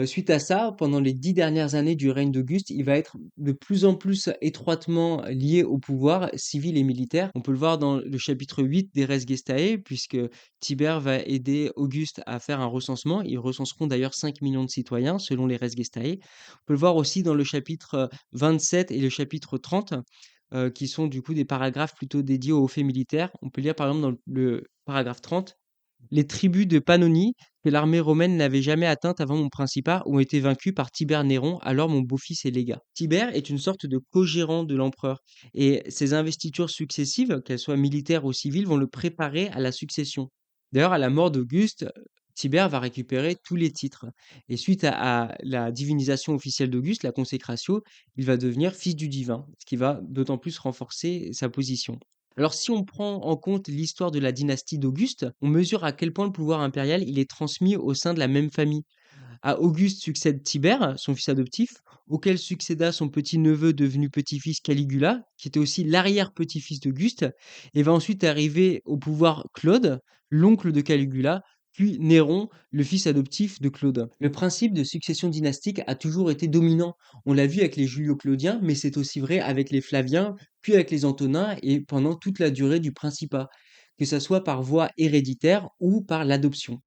Suite à ça, pendant les 10 dernières années du règne d'Auguste, il va être de plus en plus étroitement lié au pouvoir civil et militaire. On peut le voir dans le chapitre 8 des Res Gestae, puisque Tibère va aider Auguste à faire un recensement. Ils recenseront d'ailleurs 5 millions de citoyens, selon les Res Gestae. On peut le voir aussi dans le chapitre 27 et le chapitre 30, qui sont du coup des paragraphes plutôt dédiés aux faits militaires. On peut lire par exemple dans le paragraphe 30, les tribus de Pannonie, que l'armée romaine n'avait jamais atteintes avant mon principat, ont été vaincues par Tibère Néron, alors mon beau-fils et légat. Tibère est une sorte de co-gérant de l'empereur, et ses investitures successives, qu'elles soient militaires ou civiles, vont le préparer à la succession. D'ailleurs, à la mort d'Auguste, Tibère va récupérer tous les titres. Et suite à la divinisation officielle d'Auguste, la consécration, il va devenir fils du divin, ce qui va d'autant plus renforcer sa position. Alors, si on prend en compte l'histoire de la dynastie d'Auguste, on mesure à quel point le pouvoir impérial il est transmis au sein de la même famille. À Auguste succède Tibère, son fils adoptif, auquel succéda son petit-neveu devenu petit-fils Caligula, qui était aussi l'arrière-petit-fils d'Auguste, et va ensuite arriver au pouvoir Claude, l'oncle de Caligula, puis Néron, le fils adoptif de Claude. Le principe de succession dynastique a toujours été dominant. On l'a vu avec les Julio-Claudiens, mais c'est aussi vrai avec les Flaviens, puis avec les Antonins et pendant toute la durée du Principat, que ce soit par voie héréditaire ou par l'adoption.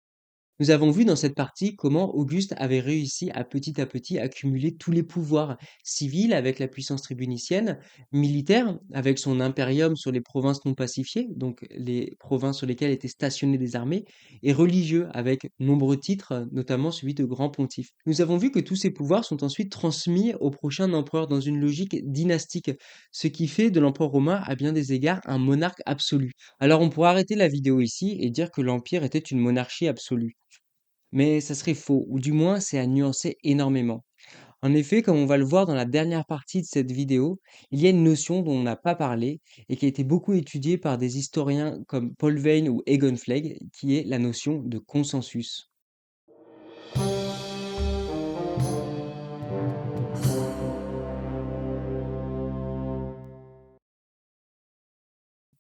Nous avons vu dans cette partie comment Auguste avait réussi à petit accumuler tous les pouvoirs civils avec la puissance tribunicienne, militaire avec son impérium sur les provinces non pacifiées, donc les provinces sur lesquelles étaient stationnées des armées, et religieux avec nombreux titres, notamment celui de grand pontife. Nous avons vu que tous ces pouvoirs sont ensuite transmis au prochain empereur dans une logique dynastique, ce qui fait de l'empereur romain à bien des égards un monarque absolu. Alors on pourrait arrêter la vidéo ici et dire que l'empire était une monarchie absolue. Mais ça serait faux, ou du moins c'est à nuancer énormément. En effet, comme on va le voir dans la dernière partie de cette vidéo, il y a une notion dont on n'a pas parlé et qui a été beaucoup étudiée par des historiens comme Paul Veyne ou Egon Flegg, qui est la notion de consensus.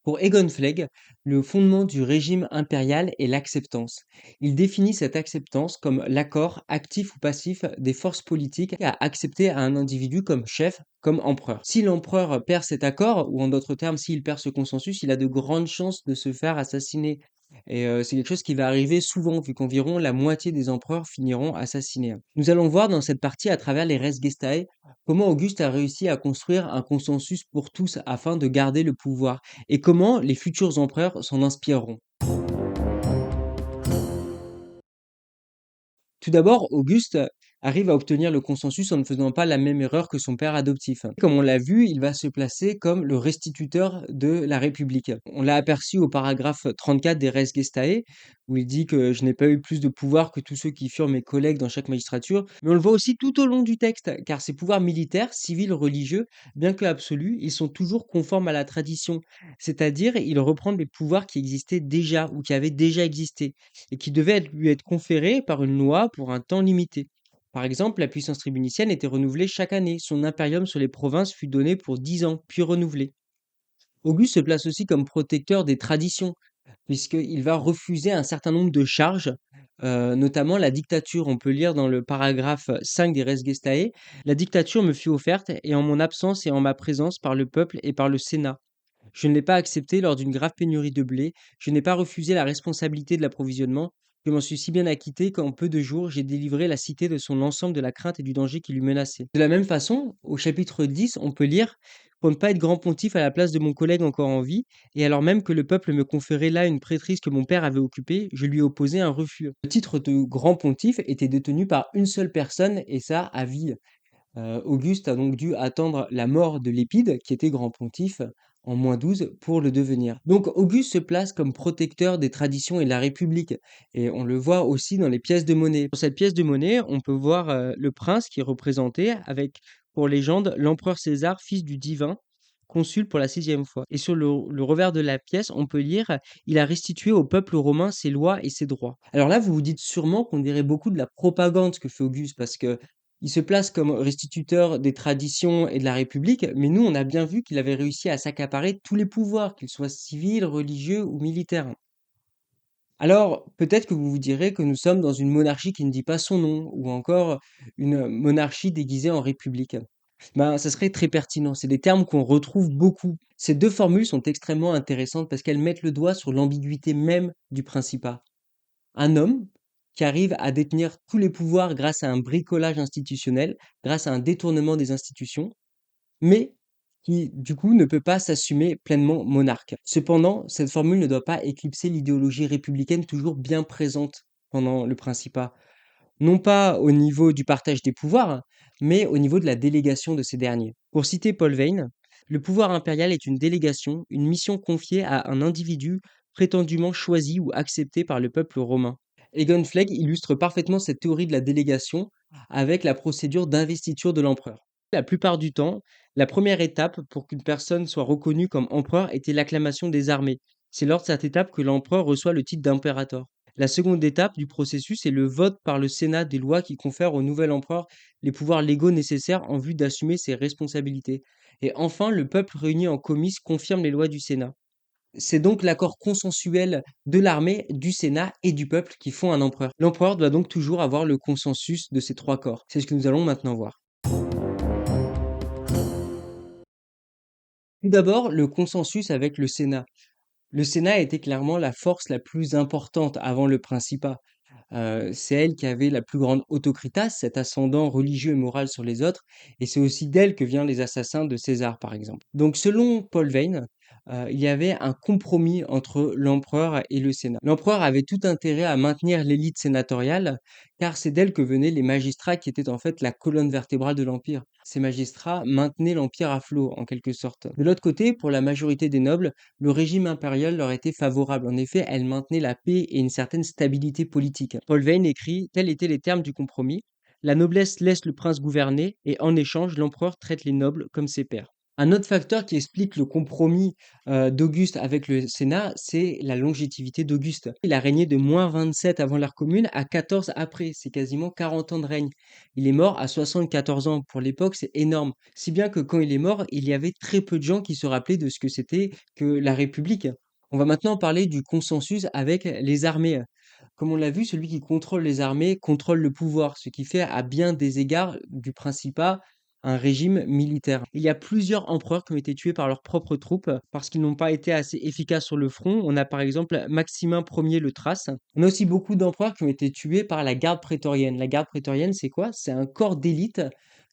Pour Egon Flegg, le fondement du régime impérial est l'acceptance. Il définit cette acceptance comme l'accord actif ou passif des forces politiques à accepter un individu comme chef, comme empereur. Si l'empereur perd cet accord, ou en d'autres termes, s'il perd ce consensus, il a de grandes chances de se faire assassiner. Et c'est quelque chose qui va arriver souvent, vu qu'environ la moitié des empereurs finiront assassinés. Nous allons voir dans cette partie, à travers les res gestae, comment Auguste a réussi à construire un consensus pour tous afin de garder le pouvoir et comment les futurs empereurs s'en inspireront. Tout d'abord, Auguste arrive à obtenir le consensus en ne faisant pas la même erreur que son père adoptif. Comme on l'a vu, il va se placer comme le restituteur de la République. On l'a aperçu au paragraphe 34 des Res Gestae, où il dit que je n'ai pas eu plus de pouvoir que tous ceux qui furent mes collègues dans chaque magistrature, mais on le voit aussi tout au long du texte, car ces pouvoirs militaires, civils, religieux, bien que absolus, ils sont toujours conformes à la tradition, c'est-à-dire ils reprennent les pouvoirs qui existaient déjà ou qui avaient déjà existé et qui lui être conférés par une loi pour un temps limité. Par exemple, la puissance tribunicienne était renouvelée chaque année. Son impérium sur les provinces fut donné pour 10 ans, puis renouvelé. Auguste se place aussi comme protecteur des traditions, puisqu'il va refuser un certain nombre de charges, notamment la dictature. On peut lire dans le paragraphe 5 des Res Gestae, la dictature me fut offerte, et en mon absence et en ma présence par le peuple et par le Sénat. Je ne l'ai pas accepté lors d'une grave pénurie de blé, je n'ai pas refusé la responsabilité de l'approvisionnement, je m'en suis si bien acquitté qu'en peu de jours, j'ai délivré la cité de son ensemble de la crainte et du danger qui lui menaçait. De la même façon, au chapitre 10, on peut lire pour ne pas être grand pontife à la place de mon collègue encore en vie, et alors même que le peuple me conférait là une prêtrise que mon père avait occupée, je lui ai opposé un refus. Le titre de grand pontife était détenu par une seule personne, et ça à vie. Auguste a donc dû attendre la mort de Lépide, qui était grand pontife, en -12 pour le devenir. Donc Auguste se place comme protecteur des traditions et de la République, et on le voit aussi dans les pièces de monnaie. Sur cette pièce de monnaie, on peut voir le prince qui est représenté avec, pour légende, l'empereur César, fils du divin, consul pour la 6e fois. Et sur le revers de la pièce, on peut lire il a restitué au peuple romain ses lois et ses droits. Alors là, vous vous dites sûrement qu'on dirait beaucoup de la propagande que fait Auguste, parce que il se place comme restituteur des traditions et de la République, mais nous, on a bien vu qu'il avait réussi à s'accaparer tous les pouvoirs, qu'ils soient civils, religieux ou militaires. Alors, peut-être que vous vous direz que nous sommes dans une monarchie qui ne dit pas son nom, ou encore une monarchie déguisée en république. Ben, ça serait très pertinent. C'est des termes qu'on retrouve beaucoup. Ces deux formules sont extrêmement intéressantes parce qu'elles mettent le doigt sur l'ambiguïté même du principat. Un homme qui arrive à détenir tous les pouvoirs grâce à un bricolage institutionnel, grâce à un détournement des institutions, mais qui, du coup, ne peut pas s'assumer pleinement monarque. Cependant, cette formule ne doit pas éclipser l'idéologie républicaine toujours bien présente pendant le Principat. Non pas au niveau du partage des pouvoirs, hein, mais au niveau de la délégation de ces derniers. Pour citer Paul Veyne, le pouvoir impérial est une délégation, une mission confiée à un individu prétendument choisi ou accepté par le peuple romain. Egon Flegg illustre parfaitement cette théorie de la délégation avec la procédure d'investiture de l'empereur. La plupart du temps, la première étape pour qu'une personne soit reconnue comme empereur était l'acclamation des armées. C'est lors de cette étape que l'empereur reçoit le titre d'impérator. La seconde étape du processus est le vote par le Sénat des lois qui confèrent au nouvel empereur les pouvoirs légaux nécessaires en vue d'assumer ses responsabilités. Et enfin, le peuple réuni en comice confirme les lois du Sénat. C'est donc l'accord consensuel de l'armée, du Sénat et du peuple qui font un empereur. L'empereur doit donc toujours avoir le consensus de ces trois corps. C'est ce que nous allons maintenant voir. Tout d'abord, le consensus avec le Sénat. Le Sénat était clairement la force la plus importante avant le Principat. C'est elle qui avait la plus grande autocritas, cet ascendant religieux et moral sur les autres, et c'est aussi d'elle que viennent les assassins de César, par exemple. Donc, selon Paul Veyne, il y avait un compromis entre l'empereur et le Sénat. L'empereur avait tout intérêt à maintenir l'élite sénatoriale, car c'est d'elle que venaient les magistrats qui étaient en fait la colonne vertébrale de l'empire. Ces magistrats maintenaient l'empire à flot, en quelque sorte. De l'autre côté, pour la majorité des nobles, le régime impérial leur était favorable. En effet, elle maintenait la paix et une certaine stabilité politique. Paul Veyne écrit: tels étaient les termes du compromis. La noblesse laisse le prince gouverner et en échange, l'empereur traite les nobles comme ses pairs. Un autre facteur qui explique le compromis d'Auguste avec le Sénat, c'est la longévité d'Auguste. Il a régné de -27 avant l'ère commune à 14 après. C'est quasiment 40 ans de règne. Il est mort à 74 ans. Pour l'époque, c'est énorme. Si bien que quand il est mort, il y avait très peu de gens qui se rappelaient de ce que c'était que la République. On va maintenant parler du consensus avec les armées. Comme on l'a vu, celui qui contrôle les armées contrôle le pouvoir, ce qui fait à bien des égards du Principat un régime militaire. Il y a plusieurs empereurs qui ont été tués par leurs propres troupes parce qu'ils n'ont pas été assez efficaces sur le front. On a par exemple Maximin Ier le Thrace. On a aussi beaucoup d'empereurs qui ont été tués par la garde prétorienne. La garde prétorienne, c'est quoi? C'est un corps d'élite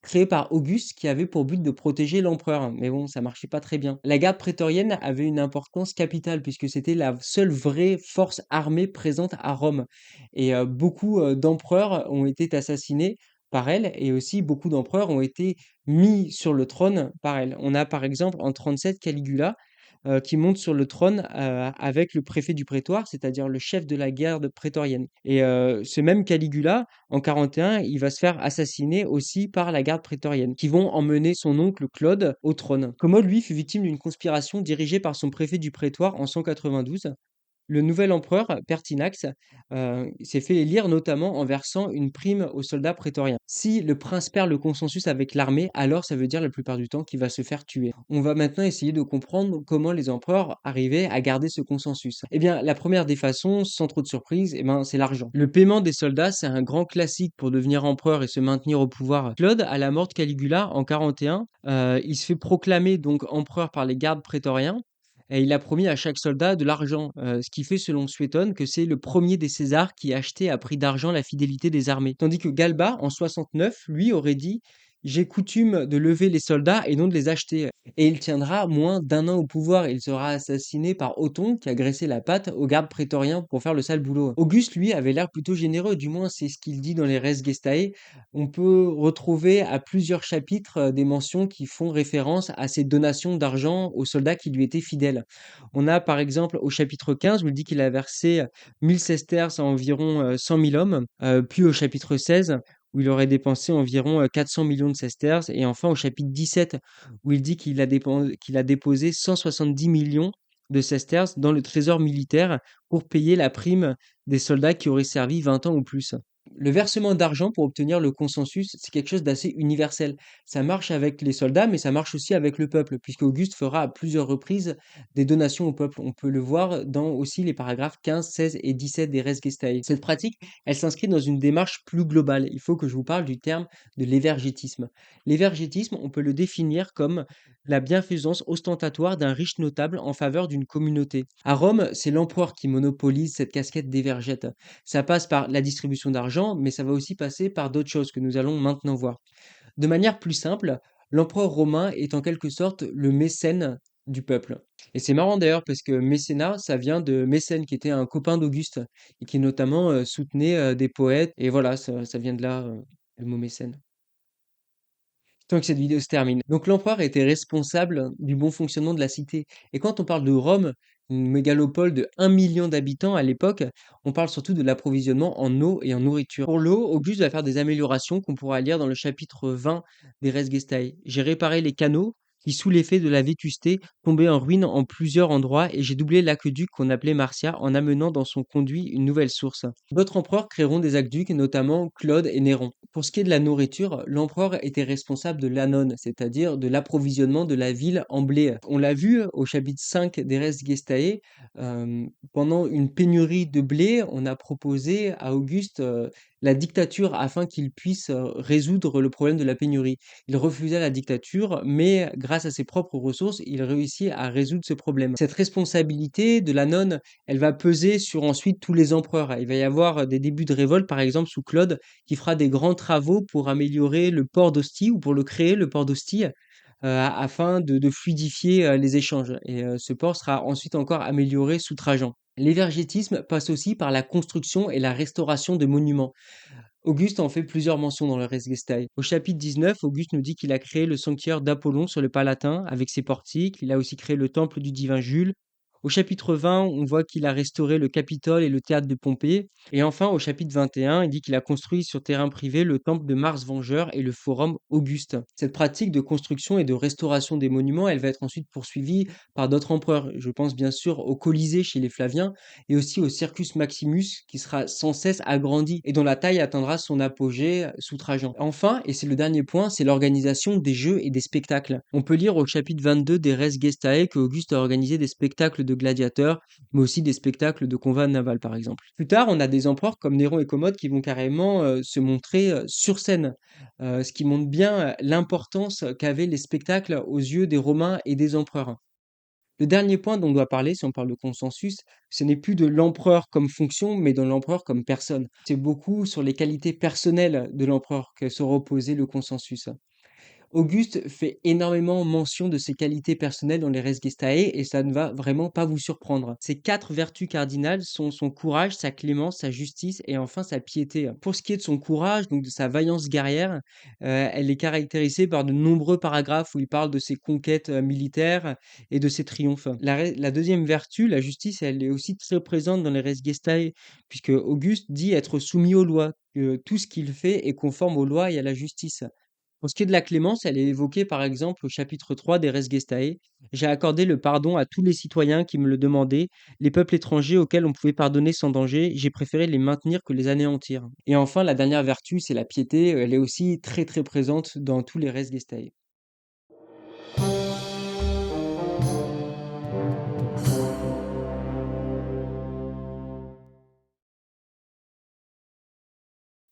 créé par Auguste qui avait pour but de protéger l'empereur. Mais bon, ça marchait pas très bien. La garde prétorienne avait une importance capitale puisque c'était la seule vraie force armée présente à Rome. Et beaucoup d'empereurs ont été assassinés par elle et aussi beaucoup d'empereurs ont été mis sur le trône par elle. On a par exemple en 37 Caligula qui monte sur le trône avec le préfet du prétoire, c'est-à-dire le chef de la garde prétorienne. Et ce même Caligula, en 41, il va se faire assassiner aussi par la garde prétorienne, qui vont emmener son oncle Claude au trône. Commode, lui, fut victime d'une conspiration dirigée par son préfet du prétoire en 192. Le nouvel empereur, Pertinax, s'est fait élire notamment en versant une prime aux soldats prétoriens. Si le prince perd le consensus avec l'armée, alors ça veut dire la plupart du temps qu'il va se faire tuer. On va maintenant essayer de comprendre comment les empereurs arrivaient à garder ce consensus. Eh bien, la première des façons, sans trop de surprise, eh ben, c'est l'argent. Le paiement des soldats, c'est un grand classique pour devenir empereur et se maintenir au pouvoir. Claude, à la mort de Caligula en 41, il se fait proclamer donc empereur par les gardes prétoriens. Et il a promis à chaque soldat de l'argent, ce qui fait, selon Suétone, que c'est le premier des Césars qui achetait à prix d'argent la fidélité des armées. Tandis que Galba, en 69, lui aurait dit: j'ai coutume de lever les soldats et non de les acheter. Et il tiendra moins d'un an au pouvoir. Il sera assassiné par Othon, qui a graissé la patte aux gardes prétoriens pour faire le sale boulot. Auguste, lui, avait l'air plutôt généreux, du moins c'est ce qu'il dit dans les Res Gestae. On peut retrouver à plusieurs chapitres des mentions qui font référence à ces donations d'argent aux soldats qui lui étaient fidèles. On a par exemple au chapitre 15 où il dit qu'il a versé 1000 sesterces à environ 100 000 hommes, puis au chapitre 16 où il aurait dépensé environ 400 millions de sesterces, et enfin au chapitre 17 où il dit qu'il a déposé 170 millions de sesterces dans le trésor militaire pour payer la prime des soldats qui auraient servi 20 ans ou plus. Le versement d'argent pour obtenir le consensus, c'est quelque chose d'assez universel. Ça marche avec les soldats, mais ça marche aussi avec le peuple, puisque Auguste fera à plusieurs reprises des donations au peuple. On peut le voir dans aussi les paragraphes 15, 16 et 17 des Res Gestae. Cette pratique, elle s'inscrit dans une démarche plus globale. Il faut que je vous parle du terme de l'évergétisme. L'évergétisme, on peut le définir comme la bienfaisance ostentatoire d'un riche notable en faveur d'une communauté. À Rome, c'est l'empereur qui monopolise cette casquette d'évergète. Ça passe par la distribution d'argent, mais ça va aussi passer par d'autres choses que nous allons maintenant voir. De manière plus simple, l'empereur romain est en quelque sorte le mécène du peuple. Et c'est marrant d'ailleurs parce que mécénat, ça vient de Mécène, qui était un copain d'Auguste, et qui notamment soutenait des poètes. Et voilà, ça vient de là, le mot mécène. Tant que cette vidéo se termine. Donc l'empereur était responsable du bon fonctionnement de la cité. Et quand on parle de Rome, une mégalopole de 1 million d'habitants à l'époque, on parle surtout de l'approvisionnement en eau et en nourriture. Pour l'eau, Auguste va faire des améliorations qu'on pourra lire dans le chapitre 20 des Res Gestae. J'ai réparé les canaux qui, sous l'effet de la vétusté, tombait en ruine en plusieurs endroits et j'ai doublé l'aqueduc qu'on appelait Marcia en amenant dans son conduit une nouvelle source. D'autres empereurs créeront des aqueducs, notamment Claude et Néron. Pour ce qui est de la nourriture, l'empereur était responsable de l'annone, c'est-à-dire de l'approvisionnement de la ville en blé. On l'a vu au chapitre 5 des Res Gestae, pendant une pénurie de blé, on a proposé à Auguste la dictature afin qu'il puisse résoudre le problème de la pénurie. Il refusa la dictature, mais grâce à ses propres ressources, il réussit à résoudre ce problème. Cette responsabilité de la nonne, elle va peser sur ensuite tous les empereurs. Il va y avoir des débuts de révolte, par exemple sous Claude, qui fera des grands travaux pour améliorer le port d'Ostie ou pour le créer, le port d'Ostie, afin de fluidifier les échanges. Et ce port sera ensuite encore amélioré sous Trajan. L'évergétisme passe aussi par la construction et la restauration de monuments. Auguste en fait plusieurs mentions dans le Res Gestae. Au chapitre 19, Auguste nous dit qu'il a créé le sanctuaire d'Apollon sur le Palatin avec ses portiques. Il a aussi créé le temple du divin Jules. Au chapitre 20, on voit qu'il a restauré le Capitole et le théâtre de Pompée. Et enfin, au chapitre 21, il dit qu'il a construit sur terrain privé le temple de Mars Vengeur et le forum Auguste. Cette pratique de construction et de restauration des monuments, elle va être ensuite poursuivie par d'autres empereurs. Je pense bien sûr au Colisée chez les Flaviens et aussi au Circus Maximus qui sera sans cesse agrandi et dont la taille atteindra son apogée sous Trajan. Enfin, et c'est le dernier point, c'est l'organisation des jeux et des spectacles. On peut lire au chapitre 22 des Res Gestae que Auguste a organisé des spectacles de gladiateurs, mais aussi des spectacles de combat naval par exemple. Plus tard, on a des empereurs comme Néron et Commode qui vont carrément se montrer sur scène, ce qui montre bien l'importance qu'avaient les spectacles aux yeux des Romains et des empereurs. Le dernier point dont on doit parler, si on parle de consensus, ce n'est plus de l'empereur comme fonction, mais de l'empereur comme personne. C'est beaucoup sur les qualités personnelles de l'empereur que se reposait le consensus. Auguste fait énormément mention de ses qualités personnelles dans les Res Gestae et ça ne va vraiment pas vous surprendre. Ses quatre vertus cardinales sont son courage, sa clémence, sa justice et enfin sa piété. Pour ce qui est de son courage, donc de sa vaillance guerrière, elle est caractérisée par de nombreux paragraphes où il parle de ses conquêtes militaires et de ses triomphes. La deuxième vertu, la justice, elle est aussi très présente dans les Res Gestae puisque Auguste dit être soumis aux lois, que tout ce qu'il fait est conforme aux lois et à la justice. Pour ce qui est de la clémence, elle est évoquée par exemple au chapitre 3 des Res Gestae. J'ai accordé le pardon à tous les citoyens qui me le demandaient, les peuples étrangers auxquels on pouvait pardonner sans danger, j'ai préféré les maintenir que les anéantir. Et enfin, la dernière vertu, c'est la piété, elle est aussi très très présente dans tous les Res Gestae.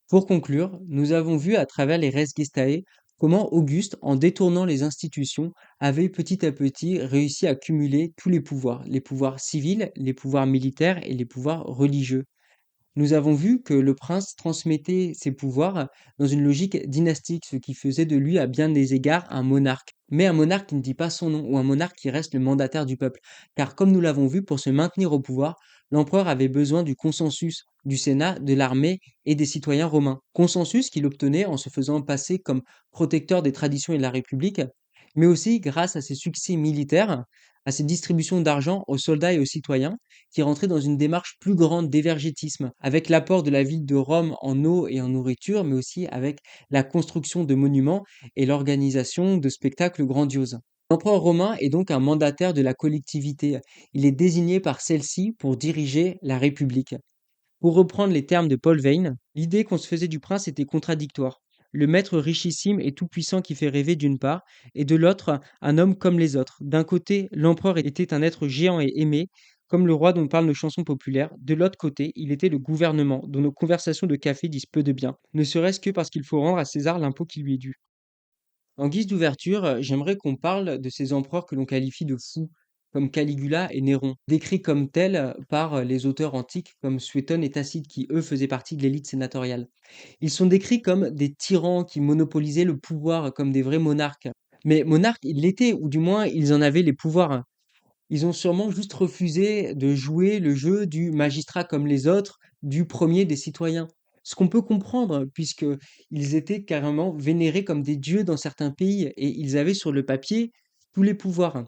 Pour conclure, nous avons vu à travers les Res Gestae comment Auguste, en détournant les institutions, avait petit à petit réussi à cumuler tous les pouvoirs civils, les pouvoirs militaires et les pouvoirs religieux. Nous avons vu que le prince transmettait ses pouvoirs dans une logique dynastique, ce qui faisait de lui à bien des égards un monarque. Mais un monarque qui ne dit pas son nom, ou un monarque qui reste le mandataire du peuple. Car comme nous l'avons vu, pour se maintenir au pouvoir, l'empereur avait besoin du consensus du Sénat, de l'armée et des citoyens romains. Consensus qu'il obtenait en se faisant passer comme protecteur des traditions et de la République, mais aussi grâce à ses succès militaires, à ses distributions d'argent aux soldats et aux citoyens, qui rentrait dans une démarche plus grande d'évergétisme, avec l'apport de la ville de Rome en eau et en nourriture, mais aussi avec la construction de monuments et l'organisation de spectacles grandioses. L'empereur romain est donc un mandataire de la collectivité. Il est désigné par celle-ci pour diriger la République. Pour reprendre les termes de Paul Veyne, l'idée qu'on se faisait du prince était contradictoire. Le maître richissime et tout-puissant qui fait rêver d'une part, et de l'autre, un homme comme les autres. D'un côté, l'empereur était un être géant et aimé, comme le roi dont parlent nos chansons populaires. De l'autre côté, il était le gouvernement, dont nos conversations de café disent peu de bien, ne serait-ce que parce qu'il faut rendre à César l'impôt qui lui est dû. En guise d'ouverture, j'aimerais qu'on parle de ces empereurs que l'on qualifie de fous, comme Caligula et Néron, décrits comme tels par les auteurs antiques comme Suétone et Tacite, qui eux faisaient partie de l'élite sénatoriale. Ils sont décrits comme des tyrans qui monopolisaient le pouvoir comme des vrais monarques. Mais monarques, ils l'étaient, ou du moins ils en avaient les pouvoirs. Ils ont sûrement juste refusé de jouer le jeu du magistrat comme les autres, du premier des citoyens. Ce qu'on peut comprendre, puisque ils étaient carrément vénérés comme des dieux dans certains pays et ils avaient sur le papier tous les pouvoirs.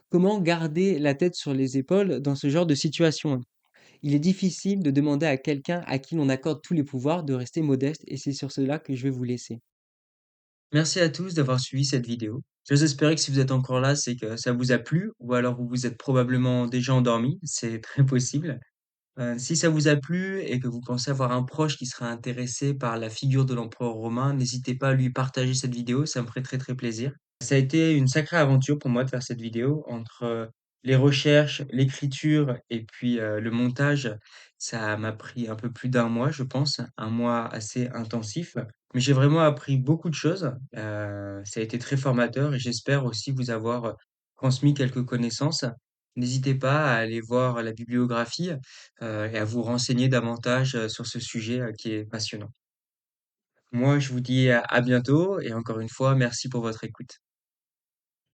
Comment garder la tête sur les épaules dans ce genre de situation? Il est difficile de demander à quelqu'un à qui l'on accorde tous les pouvoirs de rester modeste et c'est sur cela que je vais vous laisser. Merci à tous d'avoir suivi cette vidéo. J'ose espérer que si vous êtes encore là, c'est que ça vous a plu ou alors vous vous êtes probablement déjà endormi, c'est très possible. Si ça vous a plu et que vous pensez avoir un proche qui serait intéressé par la figure de l'empereur romain, n'hésitez pas à lui partager cette vidéo, ça me ferait très très plaisir. Ça a été une sacrée aventure pour moi de faire cette vidéo entre les recherches, l'écriture et puis le montage. Ça m'a pris un peu plus d'un mois, je pense, un mois assez intensif. Mais j'ai vraiment appris beaucoup de choses. Ça a été très formateur et j'espère aussi vous avoir transmis quelques connaissances. N'hésitez pas à aller voir la bibliographie et à vous renseigner davantage sur ce sujet qui est passionnant. Moi, je vous dis à bientôt et encore une fois, merci pour votre écoute.